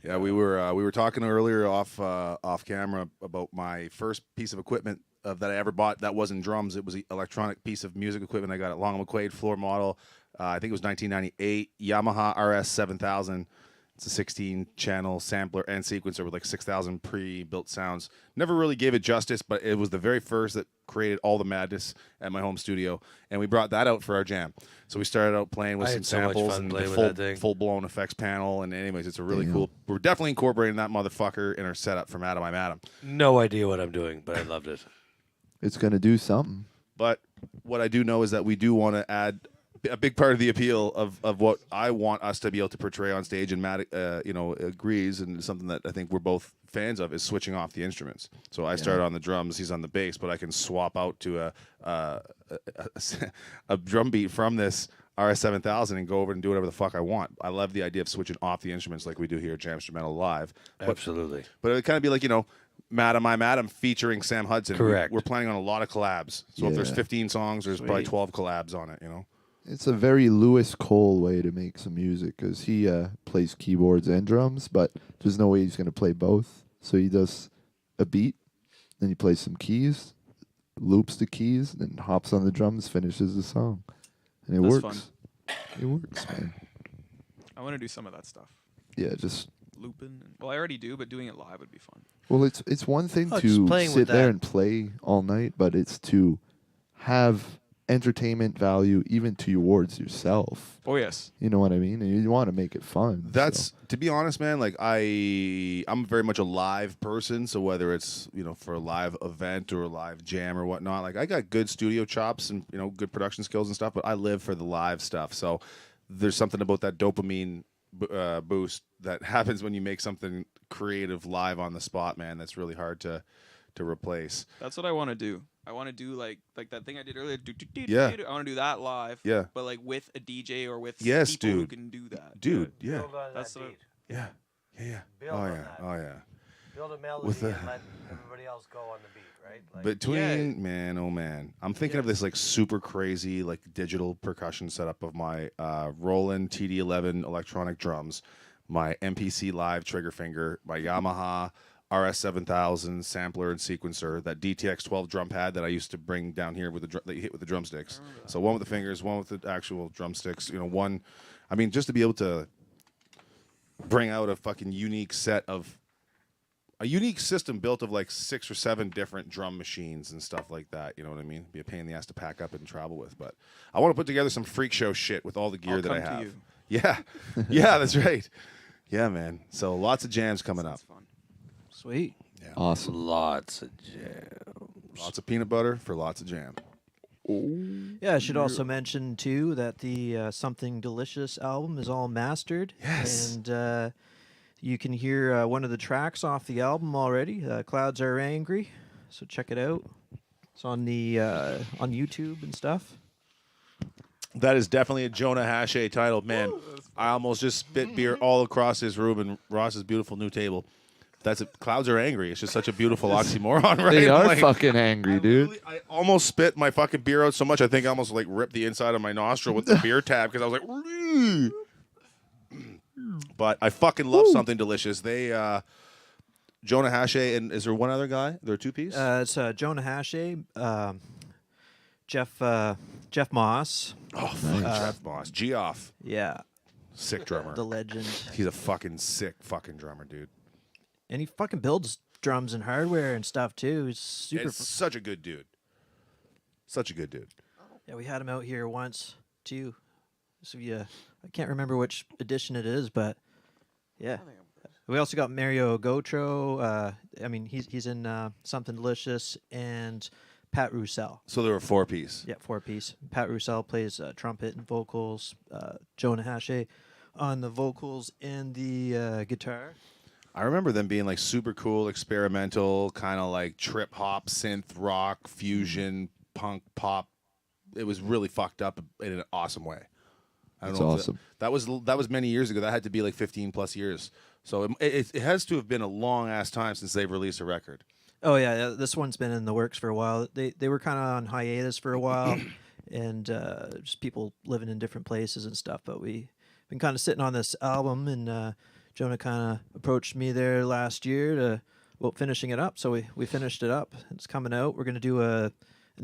Yeah, we were talking earlier off camera about my first piece of equipment that I ever bought that wasn't drums. It was an electronic piece of music equipment I got at Long McQuaid floor model. I think it was 1998 Yamaha RS 7000. It's a 16-channel sampler and sequencer with like 6,000 pre-built sounds. Never really gave it justice, but it was the very first that created all the madness at my home studio, and we brought that out for our jam. So we started out playing with I some had so much samples fun and the playing with that thing. full-blown effects panel. And anyways, it's a really Damn. cool. We're definitely incorporating that motherfucker in our setup from Adam I'm Adam. No idea what I'm doing, but I loved it. It's gonna do something. But what I do know is that we do want to add a big part of the appeal of what I want us to be able to portray on stage, and Matt, agrees, and something that I think we're both fans of is switching off the instruments. So I started on the drums, he's on the bass, but I can swap out to a drum beat from this RS 7000 and go over and do whatever the fuck I want. I love the idea of switching off the instruments like we do here at Jamstrumental Live. Absolutely. But it would kind of be like, Madam I'm Adam featuring Sam Hudson. Correct. We're planning on a lot of collabs. So if there's Yeah. 15 songs, there's probably Sweet. 12 collabs on it, It's a very Lewis Cole way to make some music because he plays keyboards and drums, but there's no way he's going to play both. So he does a beat, then he plays some keys, loops the keys, then hops on the drums, finishes the song. And it That's works. It works, man. I want to do some of that stuff. Yeah, just Looping. Well, I already do, but doing it live would be fun. well, it's one thing Oh, just to playing sit with there that. and play all night, but it's to have entertainment value even towards yourself. Oh, yes. You know what I mean? And you want to make it fun. That's so. to be honest, man. Like I'm very much a live person. So whether it's for a live event or a live jam or whatnot, like I got good studio chops and good production skills and stuff. But I live for the live stuff. So there's something about that dopamine boost that happens when you make something creative live on the spot, man. That's really hard to replace. That's what I want to do. I want to do like that thing I did earlier. Yeah. I want to do that live. Yeah. But like with a DJ or with Yes, people who dude. can do that. Dude, yeah, Build on That's that what- beat. yeah, yeah. Build Oh on yeah, that. oh yeah. Build a melody With the- and let everybody else go on the beat, right? Like, Between man, oh man, I'm thinking of this like super crazy like digital percussion setup of my Roland TD11 electronic drums, my MPC Live trigger finger, my Yamaha RS 7000 sampler and sequencer, that DTX 12 drum pad that I used to bring down here with that you hit with the drumsticks. So one with the fingers, one with the actual drumsticks. One, I mean, just to be able to bring out a fucking unique set of. A unique system built of like 6 or 7 different drum machines and stuff like that. You know what I mean? Be a pain in the ass to pack up and travel with. But I want to put together some freak show shit with all the gear I'll that I come to have. you. Yeah. Yeah, that's right. Yeah, man. So lots of jams coming up. That's fun. Sweet. Awesome. lots of jam. Lots of peanut butter for lots of jam. Yeah, I should also mention too that the Something Delicious album is all mastered. Yes. And you can hear one of the tracks off the album already. Clouds Are Angry. So check it out. It's on the on YouTube and stuff. That is definitely a Jonah Hashay title. Man, I almost just spit beer all across his room and Ross's beautiful new table. That's it. Clouds are angry. It's just such a beautiful oxymoron, right? They are Like, fucking angry, dude. I almost spit my fucking beer out so much I think I almost like ripped the inside of my nostril with the beer tab because I was like, But I fucking love Something Delicious. They Jonah Hashay, and is there one other guy? They're a two-piece? It's Jonah Hashay, Jeff Moss. Oh, fuck, Jeff Moss. Geoff. Yeah, Sick drummer. the legend. He's a fucking sick fucking drummer, dude. And he fucking builds drums and hardware and stuff too. He's super. It's such a good dude. Such a good dude. Yeah, we had him out here once too. So I can't remember which edition it is, but yeah. We also got Mario Gautreaux. I mean, he's in Something Delicious, and Pat Roussel. So they were a four-piece. Yeah, four-piece. Pat Roussel plays trumpet and vocals. Jonah Hashay on the vocals and the guitar. I remember them being like super cool, experimental, kind of like trip hop, synth rock, fusion, punk, pop. It was really fucked up in an awesome way. I don't That's know if awesome. That was many years ago. That had to be like 15 plus years. So it has to have been a long ass time since they've released a record. Oh yeah, this one's been in the works for a while. They were kind of on hiatus for a while, and just people living in different places and stuff. But we've been kind of sitting on this album, and Jonah kind of approached me there last year about finishing it up. So we finished it up. It's coming out. We're gonna do an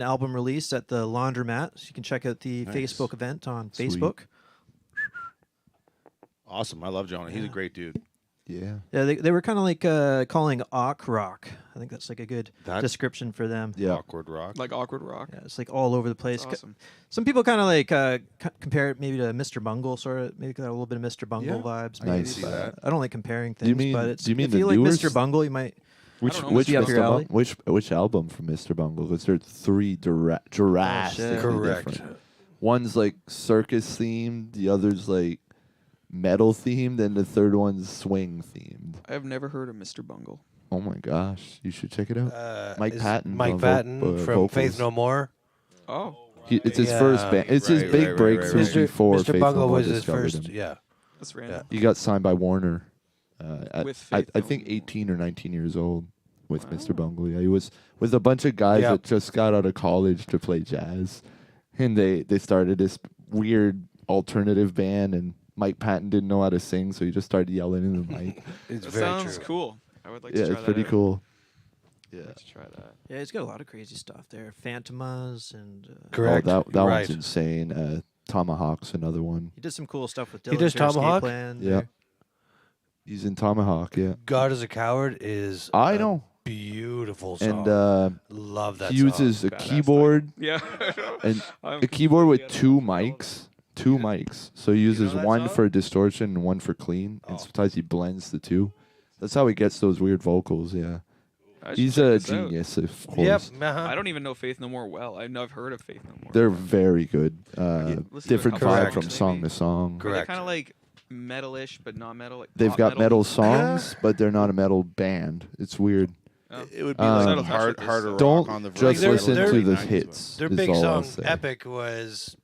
album release at the Laundromat. So you can check out the Nice. Facebook event on Sweet. Facebook. Awesome. I love Jonah. He's a great dude. Yeah. Yeah, they were kind of like calling Awk Rock. I think that's like a good That- description for them. Yeah. Awkward rock. Like awkward rock. Yeah, it's like all over the place. That's awesome. Some people kind of like compare it maybe to Mr. Bungle, sort of. Maybe got a little bit of Mr. Bungle Yeah, vibes. I Maybe, can see but that. I don't like comparing Do you things. mean- but it's, do you mean if the you like newer Mr. Bungle, you might. Which don't know which Mr. Up your Mr. alley. Which album from Mr. Bungle? Because there are three drastically Correct. different. One's like circus themed, the other's like metal themed, and the third one's swing themed. I have never heard of Mr. Bungle. Oh my gosh, you should check it out. Mike is Patton Mike on Patton from vocals. Faith No More. Oh, It's his Yeah. first band. It's his Right, big right, breakthrough right. before Mr. Faith Bungle No More was his discovered first. him. Yeah. that's random. He got signed by Warner at With I Faith No think More. 18 or 19 years old with Wow. Mr. Bungle. Yeah, he was with a bunch of guys Yeah. that just got out of college to play jazz, and they started this weird alternative band. And Mike Patton didn't know how to sing, so he just started yelling in the mic. It's That very sounds true. cool. I would like Yeah, to try it's that pretty out. cool. Yeah. I'd like to try that. Yeah, he's got a lot of crazy stuff there. Phantomas and Correct. Oh, that Right. one's insane. Tomahawk's another one. he did some cool stuff with He Dillinger does Tomahawk? Plan Yeah. there. He's in Tomahawk. Yeah, God is a Coward is I a know. beautiful song. And Love that he song. uses a Badass keyboard Yeah. and I'm a keyboard with completely two mics. Two mics. So he uses that one song? for distortion and one for clean. And Oh. sometimes he blends the two. That's how he gets those weird vocals. Yeah, I should he's check a this out. genius, of course. Yep. I don't even know Faith No More well. I've never heard of Faith No More. They're very good. listen to a Different couple vibe songs, from song maybe. to song. Are they Correct. kind of like metalish, but not metal. Like They've pop got metal metal. songs, but they're not a metal band. It's weird. Oh. It would be Um, like Settle touch hard, with this, harder so- rock Don't on the just verge. they're- listen they're- to the 90s hits. Their is big all I'll song, say. Epic, was,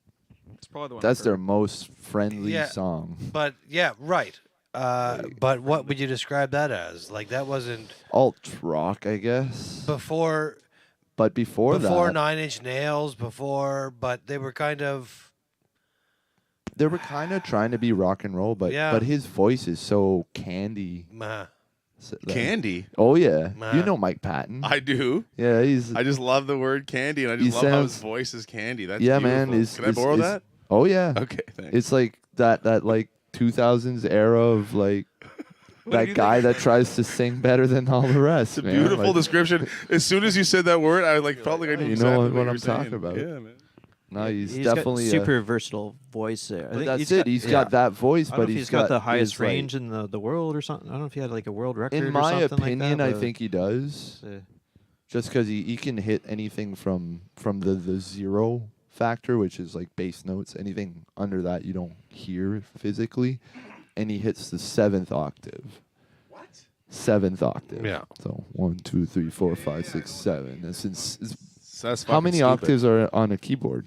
It's probably the one. That's I've their heard. most friendly Yeah. song. but yeah, right. But what would you describe that as? Like that wasn't Alt rock, I guess. before But before that, 9 Inch Nails, but they were kind of they were kind of trying to be rock and roll, but Yeah. but his voice is so candy. Candy. Oh yeah, Meh. you know Mike Patton. I do. Yeah, he's. I just love the word candy, and I He just love how his sounds- voice is candy. That's yeah, beautiful. man. Can I borrow that? Oh yeah. Okay, thanks. It's like that like 2000s era of like What do that you guy think? that tries to sing better than all the rest. It's a man. beautiful Like, description. As soon as you said that word, I like felt like I knew You know exactly what what you I'm were saying. talking about. Yeah, man. No, he's He's definitely got super versatile voice there. I But think that's he's it. got- He's yeah. got that voice, I don't but know if he's got the highest his, like- range in the world or something. I don't know if he had like a world record. In or my something opinion, like that, I but, think he does. uh, Just because he can hit anything from the zero factor, which is like bass notes. Anything under that you don't hear physically, and he hits the seventh octave. What? Seventh octave. Yeah. So 1, 2, 3, 4, 5, 6, 7. It's So that's how fucking many stupid. octaves are on a keyboard?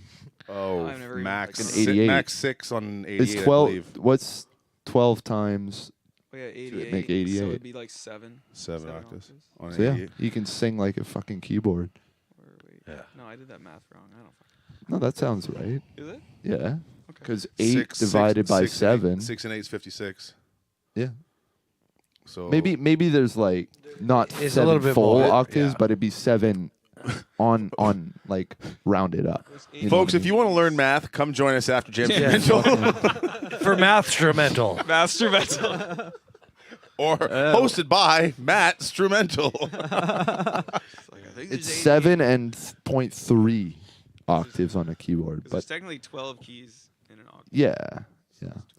Oh, I've never even, max like, An 88. Max 6 on 88. It's I 12. believe. What's 12 times? Oh, yeah, would 88. make So 88. it'd be like 7. 7 Seven octaves on So yeah, 88. you can sing like a fucking keyboard. Or wait. Yeah. No, I did that math wrong. I don't fucking. No, that sounds right. Is it? Yeah, Okay. because 8 Six- divided six- by six and eight- 7. 6 and 8 is 56. Yeah. So Maybe there's like not It's a seven little bit full more, octaves, yeah. but it'd be 7 on like rounded up. You know folks, what I if you want to learn math, come join us after Jamstrumental. For Mathstrumental. Mastermental. Or hosted by Matt Strumental. It's 7 and 0.3 octaves on a keyboard, There's but technically 12 keys in an octave. yeah.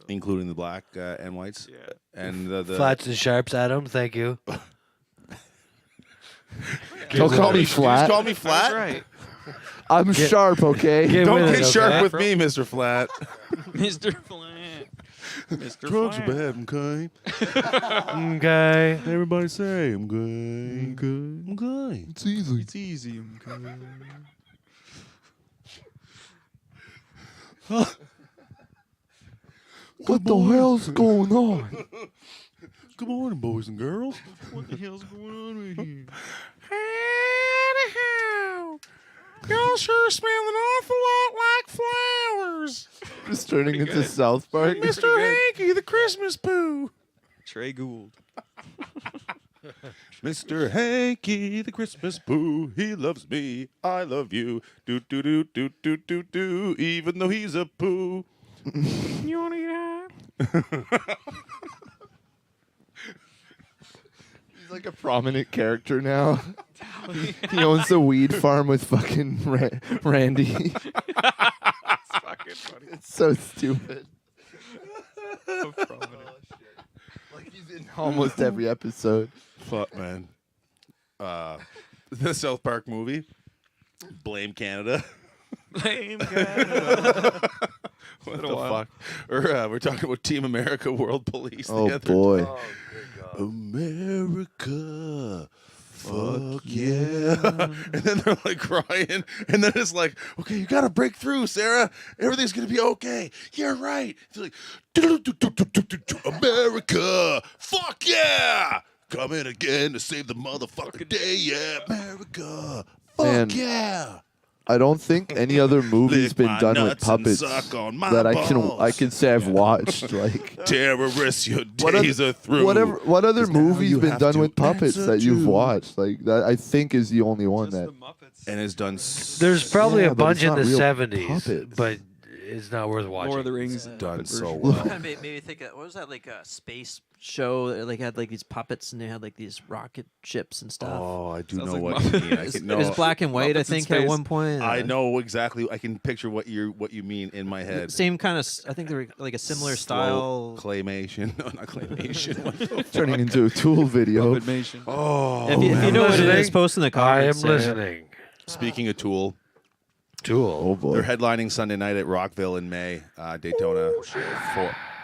Including the black and whites. Yeah. And the Flats and sharps, Adam. Thank you. Don't call me You just flat. call me flat? That's right. I'm sharp, okay? Get Don't with get it, sharp okay? with me, Mr. Flat. Mr. Flat. Mr. Drugs are Flat. bad, okay? Okay. Everybody say, I'm good. I'm good. It's easy. It's easy. What the hell's going on? Good morning, boys and girls. What the hell's going on right here? Y'all sure smell an awful lot like flowers. Just turning into South Park. Mr. Hanky, the Christmas poo. Trey Gould. Mr. Hanky, the Christmas poo. He loves me. I love you. Do, do, do, do, do, do, do. Even though he's a poo. You want to get high? He's like a prominent character now. He owns the weed farm with fucking Randy. It's fucking funny. It's so stupid. So prominent. Like he's in almost every episode. Fuck, man. The South Park movie. Blame Canada. Blame Canada. What the fuck? Or we're talking about Team America World Police Oh together. boy. America. Fuck yeah. And then they're like crying. And then it's like, okay, you got to break through, Sarah. Everything's going to be okay. You're right. It's like, America. Fuck yeah. Coming again to save the motherfucking day. Yeah, America. Fuck Man. yeah. I don't think any other movie's Lick been my done with nuts and puppets suck on my that balls. I can say I've watched. Like Terrorists, your what other- days are through. what other 'Cause now movie's you been have done to with puppets answer that you've to- watched? Like that I think is the only one Just that the Muppets. And has done There's probably Yeah, a but bunch it's in not the real 70s, puppets. but it's not worth watching. Lord of the Rings. done so well. well. Kind of made me think of, what was that, like a space show that like had like these puppets and they had like these rocket ships and stuff. Oh, I do Sounds know like what Muppets. you mean. I It can, was no, black and white, I Muppets in think, at space. one point. I know exactly. I can picture what you mean in my head. Same kind of, I think they were like a similar Slow style. claymation. No, not claymation. What the turning into a Tool video. Puppetmation. oh, If you I'm know what it listening. is, post in the I am comments. listening. speaking of Tool, Tool. Oh boy. they're headlining Sunday night at Rockville in May, Daytona.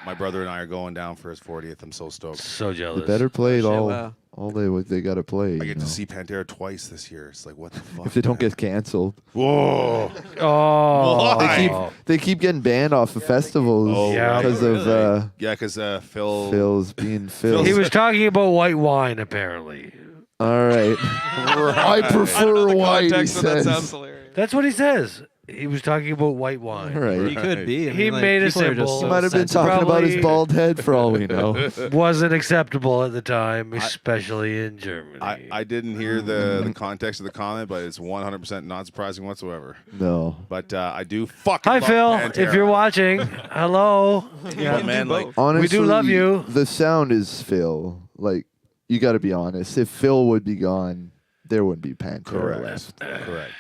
My brother and I are going down for his 40th. I'm so stoked. So They jealous. better play it Shit, all wow. day what they gotta play. I you get know. to see Pantera twice this year. It's like, what the fuck? if they don't man? get canceled. Whoa. Oh. Why? They keep getting banned off of festivals Oh, Yeah. because of Yeah, because Phil. Phil's being Phil. He was talking about white wine, apparently. All right. I prefer white, he Context, but that says. sounds hilarious. That's what he says. He was talking about white wine. All right. He could be. I He mean, like, made a people are just symbol. He so might have been sensitive. talking about his Probably- bald head for all we know. Wasn't acceptable at the time, especially in Germany. I didn't hear the context of the comment, but it's 100% not surprising whatsoever. No. But I do fucking Hi, love Phil. Pantera. If you're watching, hello. But man, like, Honestly, love you. The sound is Phil. Like, you got to be honest. If Phil would be gone, there wouldn't be Pantera left. correct.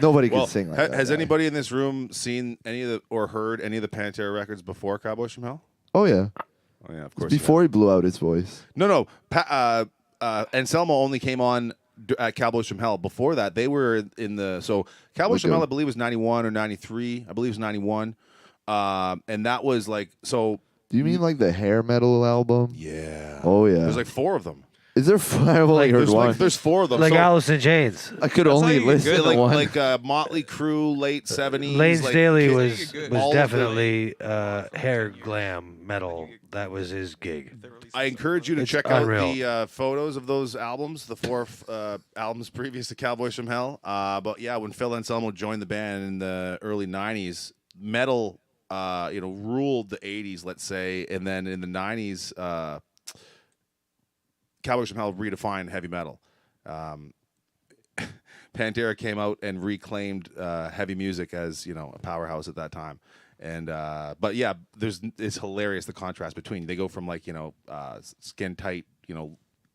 Nobody Well, could sing like that. has guy. anybody in this room seen any of the or heard any of the Pantera records before Cowboy from Hell? Oh, yeah. Oh yeah, of course. you Before he blew out his voice. have. No. Anselmo only came on at Cowboys from Hell. Before that, they were in the Cowboys from Hell. I believe was 91 or 93. I believe it was 91. And that was like so. Do you mean like the hair metal album? Yeah. Oh, yeah. There's like 4 of them. Is there I've only heard one. There's 4 of them. Like So- Alice in Chains. I could how only you get listen good, to one. like Motley Crue, late 70s. Lane like, Staley Kid- was all of the- definitely hair glam metal. That was his gig. I encourage you to It's check unreal. out the photos of those albums, the 4 albums previous to Cowboys from Hell. But yeah, when Phil Anselmo joined the band in the early 90s, metal, ruled the 80s, let's say. And then in the 90s, Cowboys from Hell redefined heavy metal. Pantera came out and reclaimed heavy music as a powerhouse at that time. And but yeah, it's hilarious the contrast between they go from like skin tight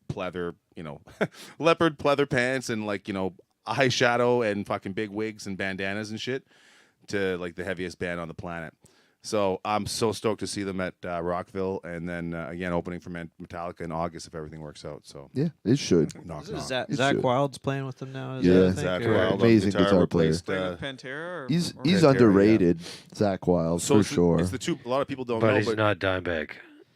pleather leopard pleather pants and like eyeshadow and fucking big wigs and bandanas and shit to like the heaviest band on the planet. So I'm so stoked to see them at Rockville, and then again opening for Metallica in August if everything works out. So Yeah, it should. knock, Is knock. Zach should. Wild's playing with them now? Is Yeah. that a thing, Zach or- Wild on Amazing guitar replaced, Playing with Pantera? Or, He's or- he's Pantera, underrated, Zach Wild, So for it's the- sure. It's the two. A lot of people don't But know, he's but not Dimebag.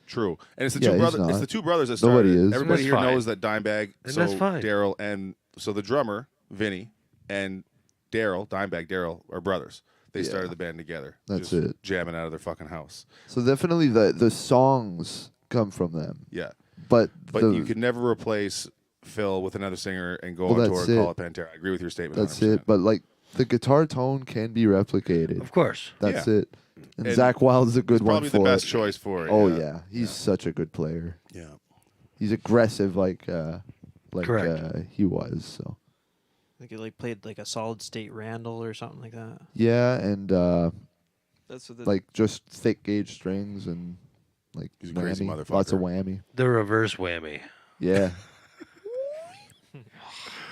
true. And it's the Yeah, two he's brothers. It's not. the two brothers that started. Nobody is. Everybody That's here fine. knows that Dimebag. And So that's fine. Daryl and so the drummer Vinny and Dimebag Daryl are brothers. They Yeah. started the band together. That's just it. Jamming out of their fucking house. So definitely the songs come from them, Yeah. but But the, you could never replace Phil with another singer and go Well, on tour that's and call it. it Pantera. I agree with your statement. that's 100%. it. But like the guitar tone can be replicated. Of course. That's Yeah. it. And, And Zach Wild's a good He's one probably for the best it. choice for it. Oh yeah, he's such a good player. Yeah. He's aggressive like Correct. he was. So I think he like played like a solid state Randall or something like that. yeah, and That's what the, like just thick gauge strings and like He's a crazy whammy, lots of motherfucker. whammy. The reverse whammy. Yeah,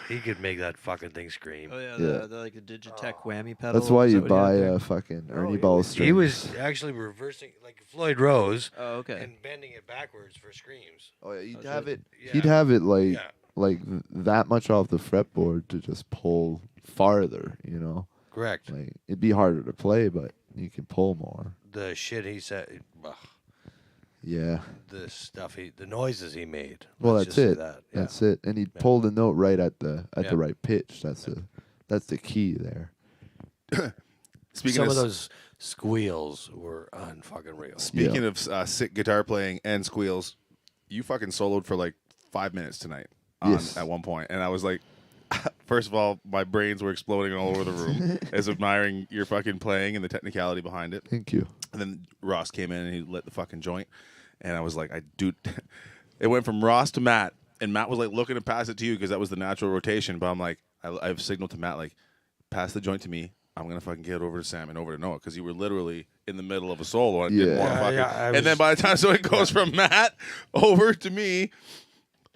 He could make that fucking thing scream. Oh yeah, Yeah. the like the Digitech whammy pedal. that's why is you that what he buy had there? a fucking Ernie he Ball was- strings. He was actually reversing like Floyd Rose Oh okay. and bending it backwards for screams. Oh yeah, he'd Oh, have shit. it. Yeah. He'd have it like Yeah. that much off the fretboard to just pull farther. Correct. Like it'd be harder to play, but you can pull more. The shit he said, ugh, Yeah. the stuff the noises he made. Well, Let's that's just say it. That. Yeah. That's it. And he'd Yeah. pull the note right at the Yeah. right pitch. That's the key there. Speaking Some of of those squeals were unfucking real. Speaking of sick guitar playing and squeals, you fucking soloed for like 5 minutes tonight Yes. at one point. And I was like, first of all, my brains were exploding all over the room as admiring your fucking playing and the technicality behind it. Thank you. And then Ross came in and he lit the fucking joint. And I was like, dude, it went from Ross to Matt. And Matt was like looking to pass it to you because that was the natural rotation. But I'm like, I've signaled to Matt, like, pass the joint to me. I'm going to fucking get it over to Sam and over to Noah because you were literally in the middle of a solo and didn't Yeah. want to fucking. I And then was- by the time, so it goes from Matt over to me,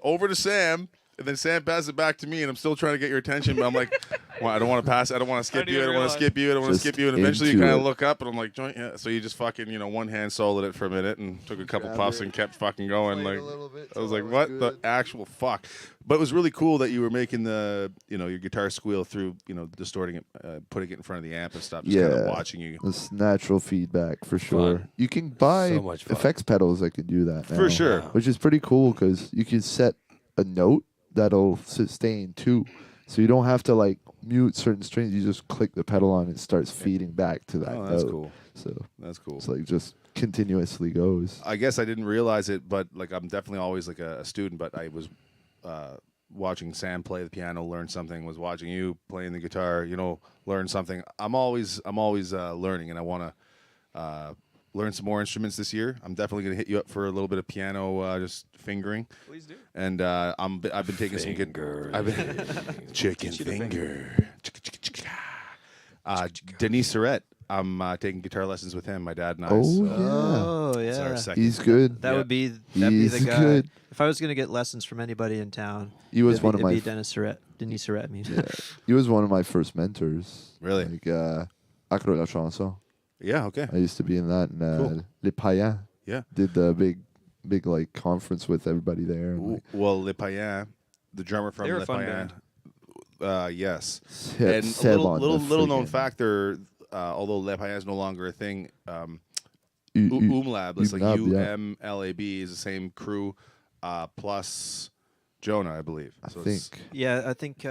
over to Sam, and then Sam passes it back to me, and I'm still trying to get your attention, but I'm like, well, I don't want to pass, I don't want to skip didn't you, I even don't want to realize. skip you, I don't want to Just skip you, and eventually you into kind of it. look up, and I'm like, joint, yeah. So you just fucking, one hand soloed it for a minute and took a couple Grab puffs it, and kept fucking going. played Like, a little bit I was till like, it was what good. the actual fuck? But it was really cool that you were making the, your guitar squeal through, distorting it, putting it in front of the amp and stuff, just kind of Yeah. watching you. That's natural feedback for sure. Fun. You can buy So much fun. effects pedals that can do that now, For sure. which is pretty cool because you can set a note that'll sustain too, so you don't have to like mute certain strings. You just click the pedal on, and it starts feeding back to that Oh, that's note. cool. So That's cool. it's like just continuously goes. I guess I didn't realize it, but like I'm definitely always like a student. But I was watching Sam play the piano, learn something. Was watching you playing the guitar, learn something. I'm always learning, and I want to learn some more instruments this year. I'm definitely gonna hit you up for a little bit of piano, just fingering. please do. And I've been taking some good. I've been chicken finger. Denis Surratt. I'm taking guitar lessons with him. My dad and I. Oh, so yeah. Oh it's our yeah. second. He's good. That Yeah. would be that'd be the He's guy. good. If I was gonna get lessons from anybody in town, He was it'd one be, of my it'd be Denis Surratt. I mean. yeah, he was one of my first mentors. Really? Like Accro la chanson. Yeah. Okay. I used to be in that, and Cool. Les Païens Yeah. did the big like conference with everybody there. And, like, Well, Les Païens, the drummer from They were a Les fun Païens. Yes. Seb- And Seb on the little known friggin- factor, although Les Païens is no longer a thing, U- U- Umlab, it's like Umlab, yeah. UMLAB, is the same crew plus Jonah, I believe. I So it's- think. Yeah, I think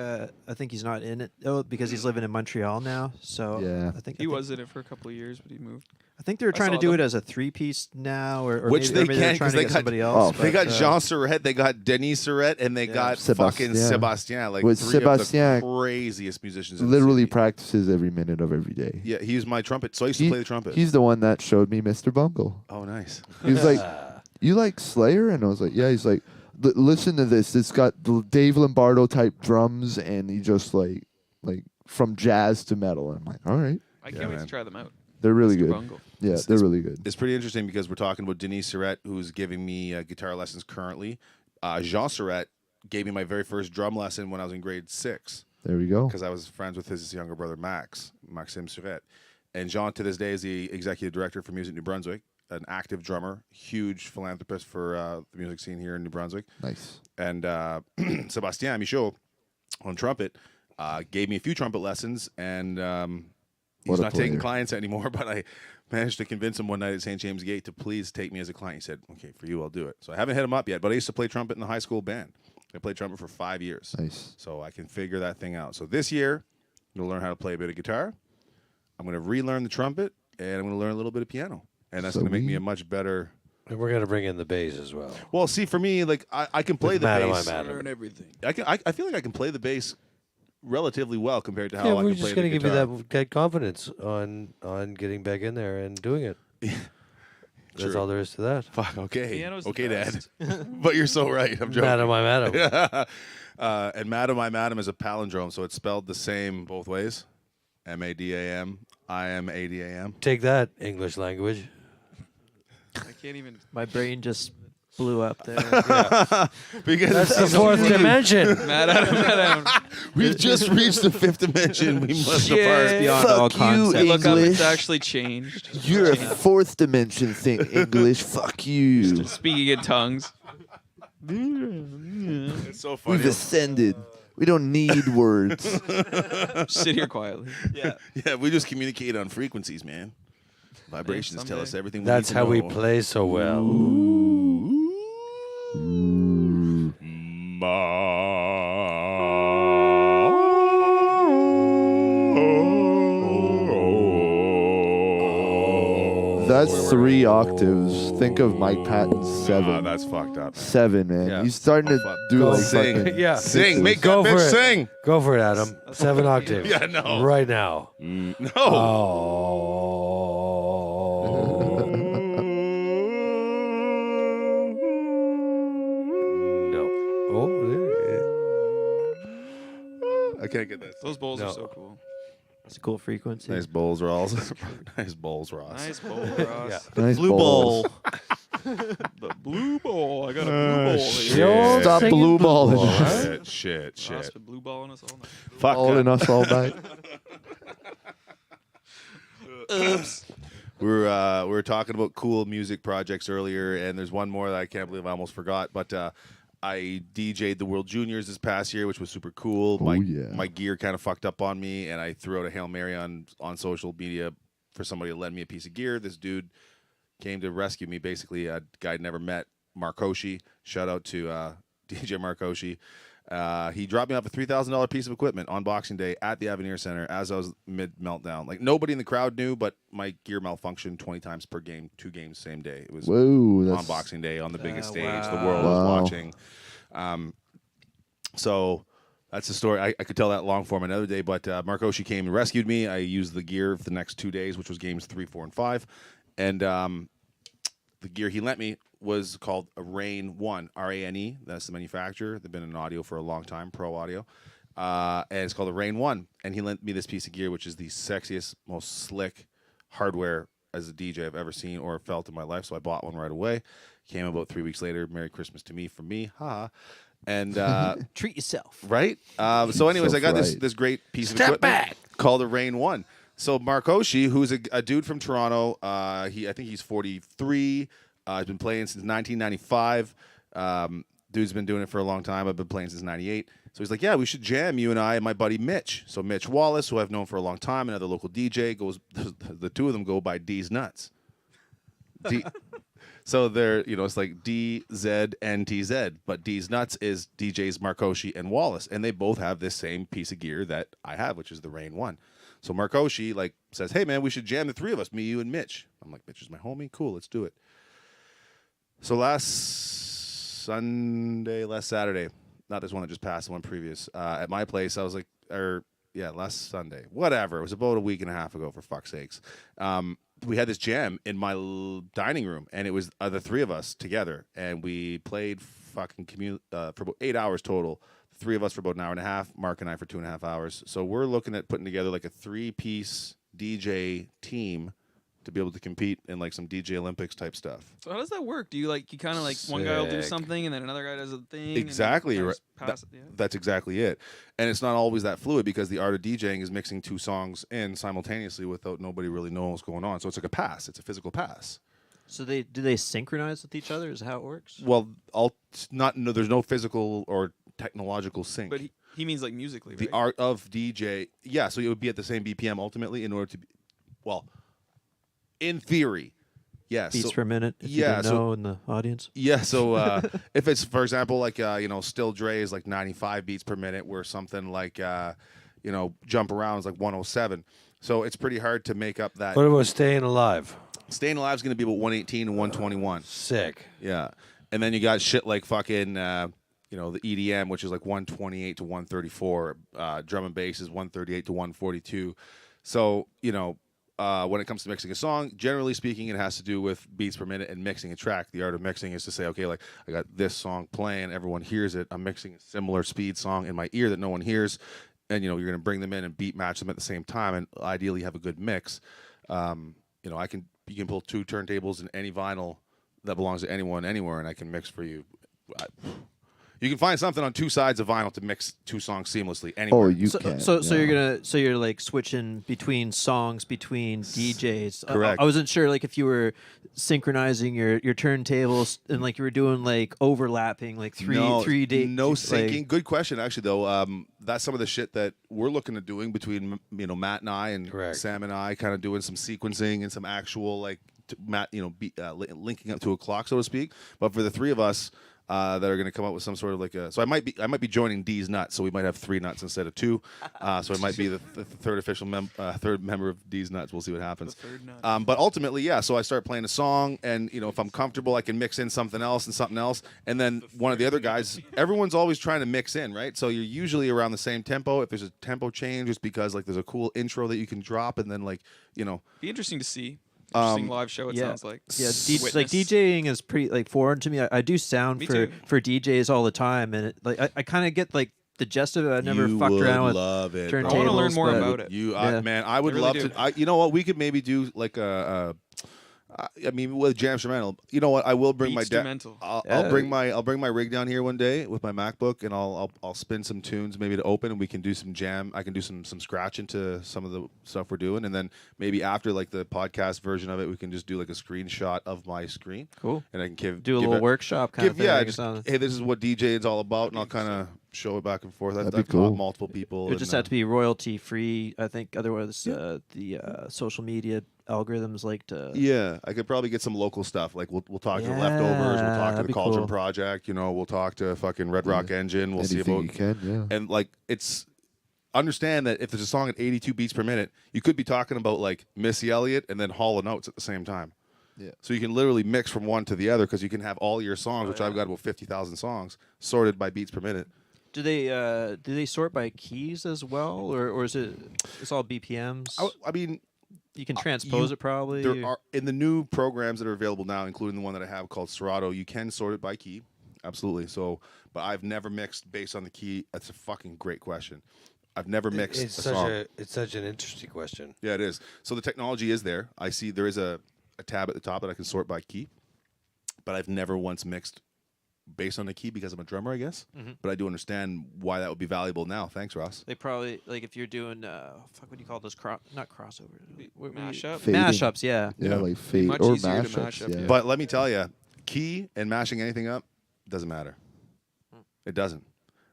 he's not in it because he's living in Montreal now. So Yeah. I think He was in it for a couple of years, but he moved. I think they were I trying to saw do them. it as a 3-piece now, or Which maybe, they or maybe they're can, 'cause trying to they get got- somebody else. Oh, They got but, Jean Surratt, they got Denis Surratt, and they got fucking Sebastien. Sebastien. Like With three of Sebastien, the craziest musicians. in the Literally city. practices every minute of every day. Yeah, he was my trumpet. So I used to He- play the trumpet. He's the one that showed me Mr. Bungle. Oh, nice. He was like, "You like Slayer?" And I was like, "Yeah." He's like, listen to this. It's got the Dave Lombardo type drums, and he just like from jazz to metal. I'm like, all right, I can't wait to try them out. they're really Mr. good. Bungle. Yeah, they're really good. It's pretty interesting because we're talking about Denise Surratt, who's giving me guitar lessons currently. Jean Surratt gave me my very first drum lesson when I was in grade 6 There we go. because I was friends with his younger brother, Maxime Surratt. And Jean, to this day, is the executive director for Music New Brunswick, an active drummer, huge philanthropist for the music scene here in New Brunswick. Nice. And Sébastien Michaud on trumpet gave me a few trumpet lessons, and he's What a not taking player. clients anymore, but I managed to convince him one night at St. James Gate to please take me as a client. He said, okay, for you, I'll do it. So I haven't hit him up yet, but I used to play trumpet in the high school band. I played trumpet for 5 years. Nice. So I can figure that thing out. So this year, I'm going to learn how to play a bit of guitar. I'm going to relearn the trumpet, and I'm going to learn a little bit of piano. And that's going to make me a much better... And we're gonna bring in the bass as well. Well, see, for me, like I can play With the Madam, bass. Madam. Learn everything. I feel like I can play the bass relatively well compared to how Yeah, I we're can just play gonna the give guitar. you that confidence on getting back in there and doing it. That's True. all there is to that. Fuck. Okay. Piano's the Okay, Dad. best. But you're so right. I'm joking. Madam, my madam. And Madam is a palindrome, so it's spelled the same both ways. MADAM, IMADAM. Take that, English language. I can't even. My brain just blew up there. Because That's the fourth dimension. Mad Adam. we've just reached the fifth dimension. We must Shit. depart. Beyond all concept. I look up, it's English. actually changed. You're a fourth dimension thing, English. Fuck you. Speaking in tongues. It's so We've funny. ascended. We don't need words. Sit here quietly. Yeah, we just communicate on frequencies, man. Vibrations tell us everything. That's we need how to we know. play so well. That's 3 octaves. Think of Mike Patton's 7. That's fucked up. 7, man. Yeah. He's starting to Fuck. do Go like sing. fucking Yeah. Sing, sixes. make Go that for bitch it. sing. Go for it, Adam. 7 octaves. Yeah, no. Right now. No. No. Oh, I can't get that. Those bowls No. are so cool. It's a cool frequency. Nice bowls, Ross. Nice bowls, Ross. Nice bowl, Ross. Yeah. Nice Blue balls. bowl. The blue bowl. I got a blue bowl here. Don't Stop sing it blue balling. ball, huh? Shit. Ross been blue balling us all night. Fuck. Balling us all night. Oops. We were talking about cool music projects earlier, and there's one more that I can't believe I almost forgot. But I DJ'd the World Juniors this past year, which was super cool. Oh, yeah. My gear kind of fucked up on me, and I threw out a Hail Mary on social media for somebody to lend me a piece of gear. This dude came to rescue me, basically a guy I'd never met, Markoshi. Shout out to DJ Markoshi. He dropped me off a $3,000 piece of equipment on Boxing Day at the Avenir Center as I was mid-meltdown. Like, nobody in the crowd knew, but my gear malfunctioned 20 times per game, 2 games same day. It was Whoa, on that's Boxing Day on the biggest stage the wow. world Wow. was watching. So that's the story. I could tell that long form another day, but Markoshi came and rescued me. I used the gear for the next 2 days, which was games 3, 4, and 5. And the gear he lent me was called a Rane 1, R-A-N-E. That's the manufacturer. They've been in audio for a long time, Pro Audio. And it's called a Rane 1. And he lent me this piece of gear, which is the sexiest, most slick hardware as a DJ I've ever seen or felt in my life. So I bought one right away. Came about 3 weeks later. Merry Christmas to me from me. Ha. And Treat yourself. right. So anyways, I got right. this great piece of Step equipment back. called a Rane 1. So Markoshi, who's a dude from Toronto, I think he's 43. He's been playing since 1995. Dude's been doing it for a long time. I've been playing since 98. So he's like, yeah, we should jam, you and I and my buddy Mitch. So Mitch Wallace, who I've known for a long time, another local DJ, the two of them go by D's Nuts. So they're, it's like DZNTZ, but D's Nuts is DJs Markoshi and Wallace, and they both have this same piece of gear that I have, which is the Rane 1. So Markoshi says, hey man, we should jam the 3 of us, me, you, and Mitch. I'm like, Mitch is my homie, cool, let's do it. So last Saturday, not this one that just passed, the one previous, at my place, I was like, last Sunday, whatever. It was about a week and a half ago, for fuck's sakes. we had this jam in my dining room, and it was the three of us together, and we played fucking for about 8 hours total. The three of us for about an hour and a half. Mark and I for 2.5 hours. So we're looking at putting together like a 3-piece DJ team to be able to compete in like some DJ Olympics type stuff. So how does that work? Do you kind of like one guy will do Sick. something and then another guy does a thing? Exactly. And then Right. kind of pass it, yeah. That's exactly it. And it's not always that fluid because the art of DJing is mixing 2 songs in simultaneously without nobody really knowing what's going on. So it's like a pass. It's a physical pass. So do they synchronize with each other? Is that how it works? Well, there's no physical or technological sync. But he means like musically, The right? art of DJ, yeah. So it would be at the same BPM ultimately in order to be, well, in theory, yes. Beats So- per minute. If yeah, you didn't know in the audience. Yeah, so if it's, for example, like, Still Dre is like 95 beats per minute, where something like, Jump Around is like 107. So it's pretty hard to make up that. What about Staying Alive? Staying Alive is going to be about 118 and 121. Sick. Yeah. And then you got shit like fucking, the EDM, which is like 128 to 134. Drum and bass is 138 to 142. So, when it comes to mixing a song, generally speaking, it has to do with beats per minute and mixing a track. The art of mixing is to say, okay, like I got this song playing, everyone hears it. I'm mixing a similar speed song in my ear that no one hears, and you're going to bring them in and beat match them at the same time, and ideally have a good mix. You can pull 2 turntables in any vinyl that belongs to anyone anywhere, and I can mix for you. You can find something on 2 sides of vinyl to mix 2 songs seamlessly anywhere. Oh, you So, can. so yeah. you're like switching between songs between DJs. Correct. I wasn't sure like if you were synchronizing your turntables and like you were doing like overlapping like three days. No syncing. Good question, actually. Though that's some of the shit that we're looking at doing between Matt and I and Correct. Sam and I, kind of doing some sequencing and some actual like Matt, linking up to a clock, so to speak. But for the 3 of us. That are going to come up with some sort of like a. So I might be joining D's nuts, so we might have 3 nuts instead of 2. So it might be the third official third member of D's nuts. We'll see what happens. The third nut. But ultimately, yeah. So I start playing a song, and if I'm comfortable, I can mix in something else and something else, and then one of the other guys. Everyone's always trying to mix in, right? So you're usually around the same tempo. If there's a tempo change, it's because like there's a cool intro that you can drop, and then like Be interesting to see. Interesting live show. It Yeah. sounds like. Yeah, Witness. like DJing is pretty like foreign to me. I do sound Me for too. DJs all the time, and I kind of get like the gist of it. I never you fucked would around with love it. turntables. I want to learn more but- about it. Yeah. Man, I would really love do. to. You know what? We could maybe do like with Jamstrumental. You know what? I will bring my Beatstrumental. I'll bring my rig down here one day with my MacBook, and I'll spin some tunes maybe to open, and we can do some jam. I can do some scratch into some of the stuff we're doing, and then maybe after like the podcast version of it, we can just do like a screenshot of my screen. Cool. And I can give Do a give little it- workshop kind of thing. yeah, I just, guess. hey, this is what DJ is all about, and I'll kind of show it back and forth. That'd I've be cool. got multiple people. It would just have to be royalty free. I think otherwise the social media algorithms like to. Yeah, I could probably get some local stuff. Like we'll talk to the Leftovers, we'll talk to that'd the be Cauldron cool. Project. We'll talk to fucking Red Rock Engine. We'll see Anything about you can, yeah. and like it's understand that if there's a song at 82 beats per minute, you could be talking about like Missy Elliott and then Hall & Oates at the same time. Yeah. So you can literally mix from one to the other because you can have all your songs, which I've got about 50,000 songs, sorted by beats per minute. Do they sort by keys as well, or is it's all BPMs? I mean, you can transpose you- it probably. there are in the new programs that are available now, including the one that I have called Serato, you can sort it by key. Absolutely. So, but I've never mixed based on the key. That's a fucking great question. I've never mixed It's a such song. it's such an interesting question. Yeah, it is. So the technology is there. I see there is a tab at the top that I can sort by key, but I've never once mixed based on the key because I'm a drummer, I guess. But I do understand why that would be valuable now. Thanks, Ross. They probably like if you're doing what do you call those not crossovers? What were you- Mashup. Fading. Mashups, yeah. Yeah, like fade Much or easier to mashups. mash up, yeah. yeah. But let me tell you, key and mashing anything up doesn't matter. It doesn't.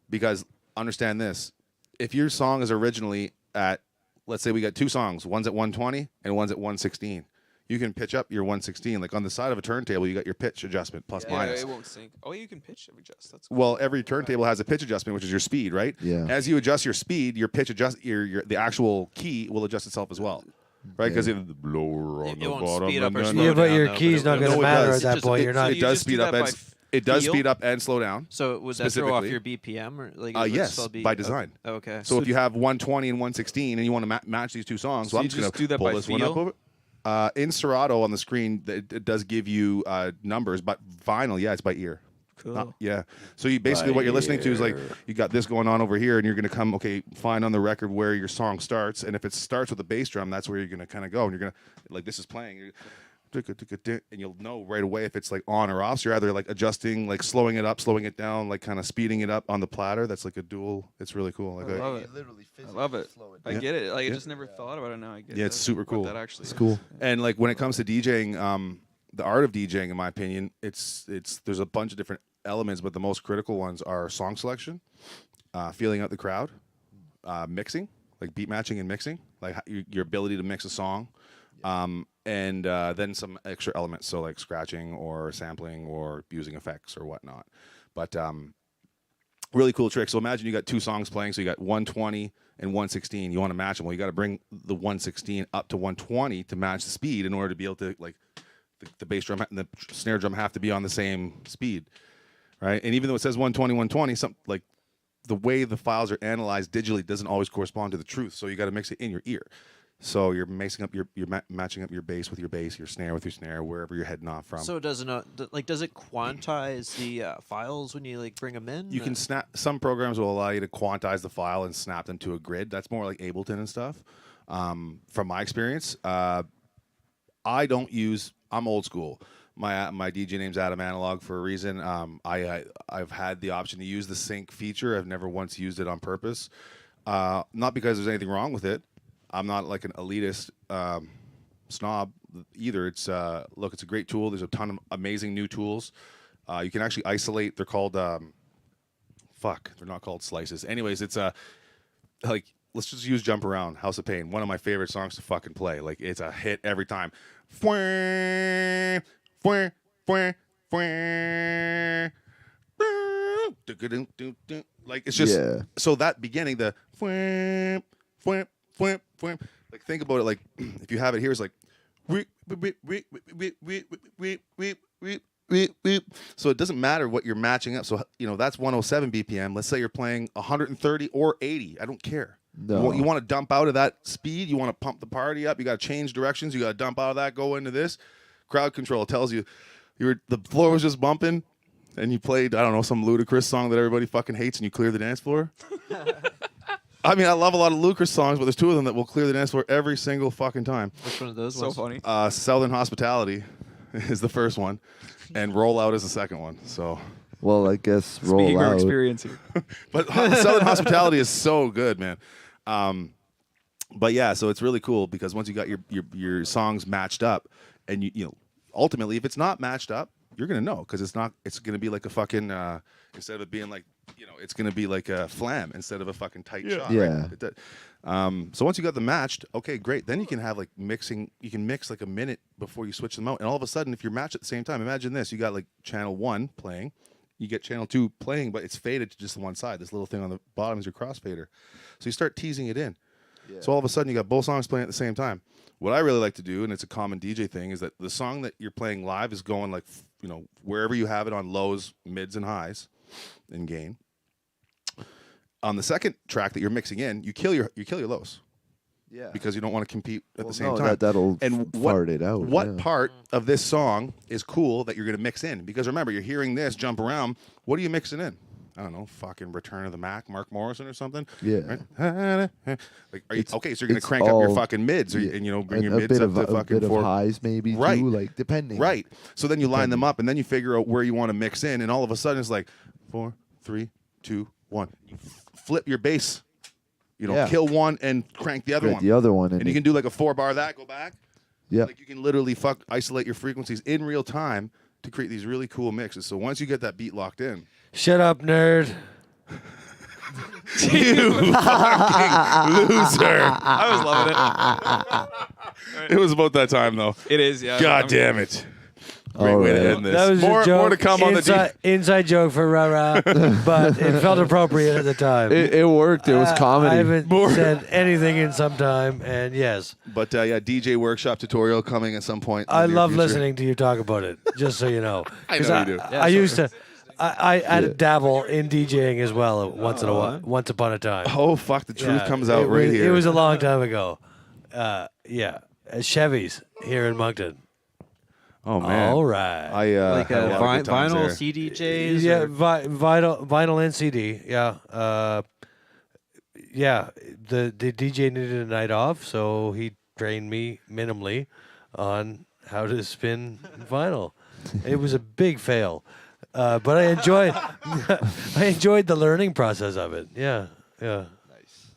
Because understand this. If your song is originally at, let's say we got 2 songs, one's at 120 and one's at 116. You can pitch up your 116. Like on the side of a turntable, you got your pitch adjustment plus minus. It won't sync. Oh, you can pitch adjust. That's cool. Well, every turntable has a pitch adjustment, which is your speed, right? Yeah. As you adjust your speed, your pitch adjust the actual key will adjust itself as well, right? Because it's lower on It the won't bottom. speed up or and then- slow Yeah, but down, your though, but key's it not will- going No, to it matter does. at that It's point. just- You're not. It you does just do speed up that and by it does feel? speed up and slow down. So would that throw off Specifically. your BPM or like? it would Yes, still be, by design. Okay. So if you have 120 and 116 and you want to match these 2 songs, So well, I'm you just going just do that pull by this one up feel? over. In Serato on the screen, it does give you numbers, but vinyl, yeah, it's by ear. Cool. Yeah. So you basically what you're listening to is like you got this going on over here, and you're gonna come find on the record where your song starts, and if it starts with a bass drum, that's where you're gonna kind of go, and you're gonna like this is playing. And you'll know right away if it's like on or off. So you're either like adjusting, like slowing it up, slowing it down, like kind of speeding it up on the platter. That's like a dual. It's really cool. Like I love it. I love it. I get it. Like I just never thought about it. Now I get it. Yeah, it's super cool. That actually It's is. cool. And like when it comes to DJing, the art of DJing, in my opinion, it's there's a bunch of different elements, but the most critical ones are song selection, feeling out the crowd, mixing, like beat matching and mixing, like your ability to mix a song. And then some extra elements, so like scratching or sampling or using effects or whatnot. But really cool trick. So imagine you got two songs playing, so you got 120 and 116. You want to match them. Well, you got to bring the 116 up to 120 to match the speed in order to be able to like the bass drum and the snare drum have to be on the same speed, right? And even though it says 120, 120, some like the way the files are analyzed digitally doesn't always correspond to the truth. So you got to mix it in your ear. So you're mixing up matching up your bass with your bass, your snare with your snare, wherever you're heading off from. So does it quantize the files when you like bring them in? You can snap. Some programs will allow you to quantize the file and snap them to a grid. That's more like Ableton and stuff. From my experience, I don't use. I'm old school. My DJ name's Adam Analog for a reason. I've had the option to use the sync feature. I've never once used it on purpose. Not because there's anything wrong with it. I'm not like an elitist snob either. It's look, it's a great tool. There's a ton of amazing new tools. You can actually isolate. They're called they're not called slices. Anyways, it's like let's just use Jump Around, House of Pain. One of my favorite songs to fucking play. Like it's a hit every time. Like it's just so that beginning like think about it, like if you have it here, it's like so it doesn't matter what you're matching up. So that's 107 BPM. Let's say you're playing 130 or 80. I don't care. No. You want to dump out of that speed. You want to pump the party up. You got to change directions. You got to dump out of that. Go into this. Crowd control tells you the floor was just bumping, and you played some ludicrous song that everybody fucking hates, and you clear the dance floor. I mean, I love a lot of ludicrous songs, but there's two of them that will clear the dance floor every single fucking time. Which one of those? So funny. Southern Hospitality is the first one, and Roll Out is the second one. So, well, I guess Roll Speaking of Out. experience here. but Southern Hospitality is so good, man. But yeah, so it's really cool because once you got your songs matched up, and you ultimately, if it's not matched up, you're gonna know because it's not. It's gonna be like a fucking instead of it being like it's gonna be like a flam instead of a fucking tight shot. Yeah. Right? So once you got them matched, okay, great. Then you can have like mixing. You can mix like a minute before you switch them out, and all of a sudden, if you're matched at the same time, imagine this: you got like channel 1 playing, you get channel 2 playing, but it's faded to just the one side. This little thing on the bottom is your crossfader. So you start teasing it in. Yeah. So all of a sudden, you got both songs playing at the same time. What I really like to do, and it's a common DJ thing, is that the song that you're playing live is going like wherever you have it on lows, mids, and highs, in gain. On the second track that you're mixing in, you kill your lows. Yeah. Because you don't want to compete at the same time. That'll fart it out. What part of this song is cool that you're going to mix in? Because remember, you're hearing this Jump Around. What are you mixing in? I don't know, fucking Return of the Mac, Mark Morrison or something. Yeah. Right? Like, okay, so you're going to crank up your fucking mids, or, and bring your mids up to fucking a bit 4. of highs maybe right. too, like depending. Right. So then you line them up, and then you figure out where you want to mix in, and all of a sudden it's like 4, 3, 2, 1. You flip your bass. Kill one and crank the other one. The other one, and you can do like a 4-bar that, go back. Yeah. Like you can literally isolate your frequencies in real time to create these really cool mixes. So once you get that beat locked in. Shut up, nerd. You fucking loser. I was loving it. It was about that time, though. It is, yeah. God damn it. Great way to end this. That was more a joke. More to come on the inside joke for Rara, but it felt appropriate at the time. It worked. It was comedy. I haven't said anything in some time, and yes. But yeah, DJ workshop tutorial coming at some point. I love listening to you talk about it, just so you know. I know you do. I used to. I had to dabble in DJing as well once upon a time. Oh, fuck. The truth comes out right here. It was a long time ago. Yeah. Chevys here in Moncton. Oh man. All right. I Like had a lot of good times vinyl there. CDJs. Yeah, or- vinyl and CD. Yeah. Yeah. The DJ needed a night off, so he trained me minimally on how to spin vinyl. It was a big fail, but I enjoyed the learning process of it. Yeah. Nice.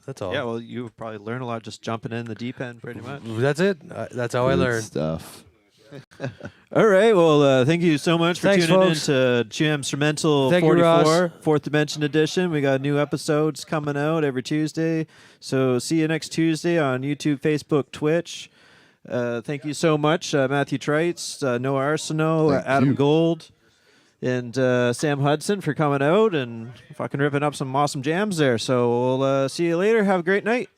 That's all. Yeah, well, you probably learn a lot just jumping in the deep end, pretty much. That's it. That's how I Good learned. stuff. All right. Well, thank you so much for Thanks, tuning folks. in to Jamstrumental Thank you, 44, Ross. 4th Dimension Edition. We got new episodes coming out every Tuesday. So see you next Tuesday on YouTube, Facebook, Twitch. Thank you so much, Matthew Trites, Noah Arsenealt, Thank Adam you. Gould, and Sam Hudson for coming out and fucking ripping up some awesome jams there. So we'll see you later. Have a great night.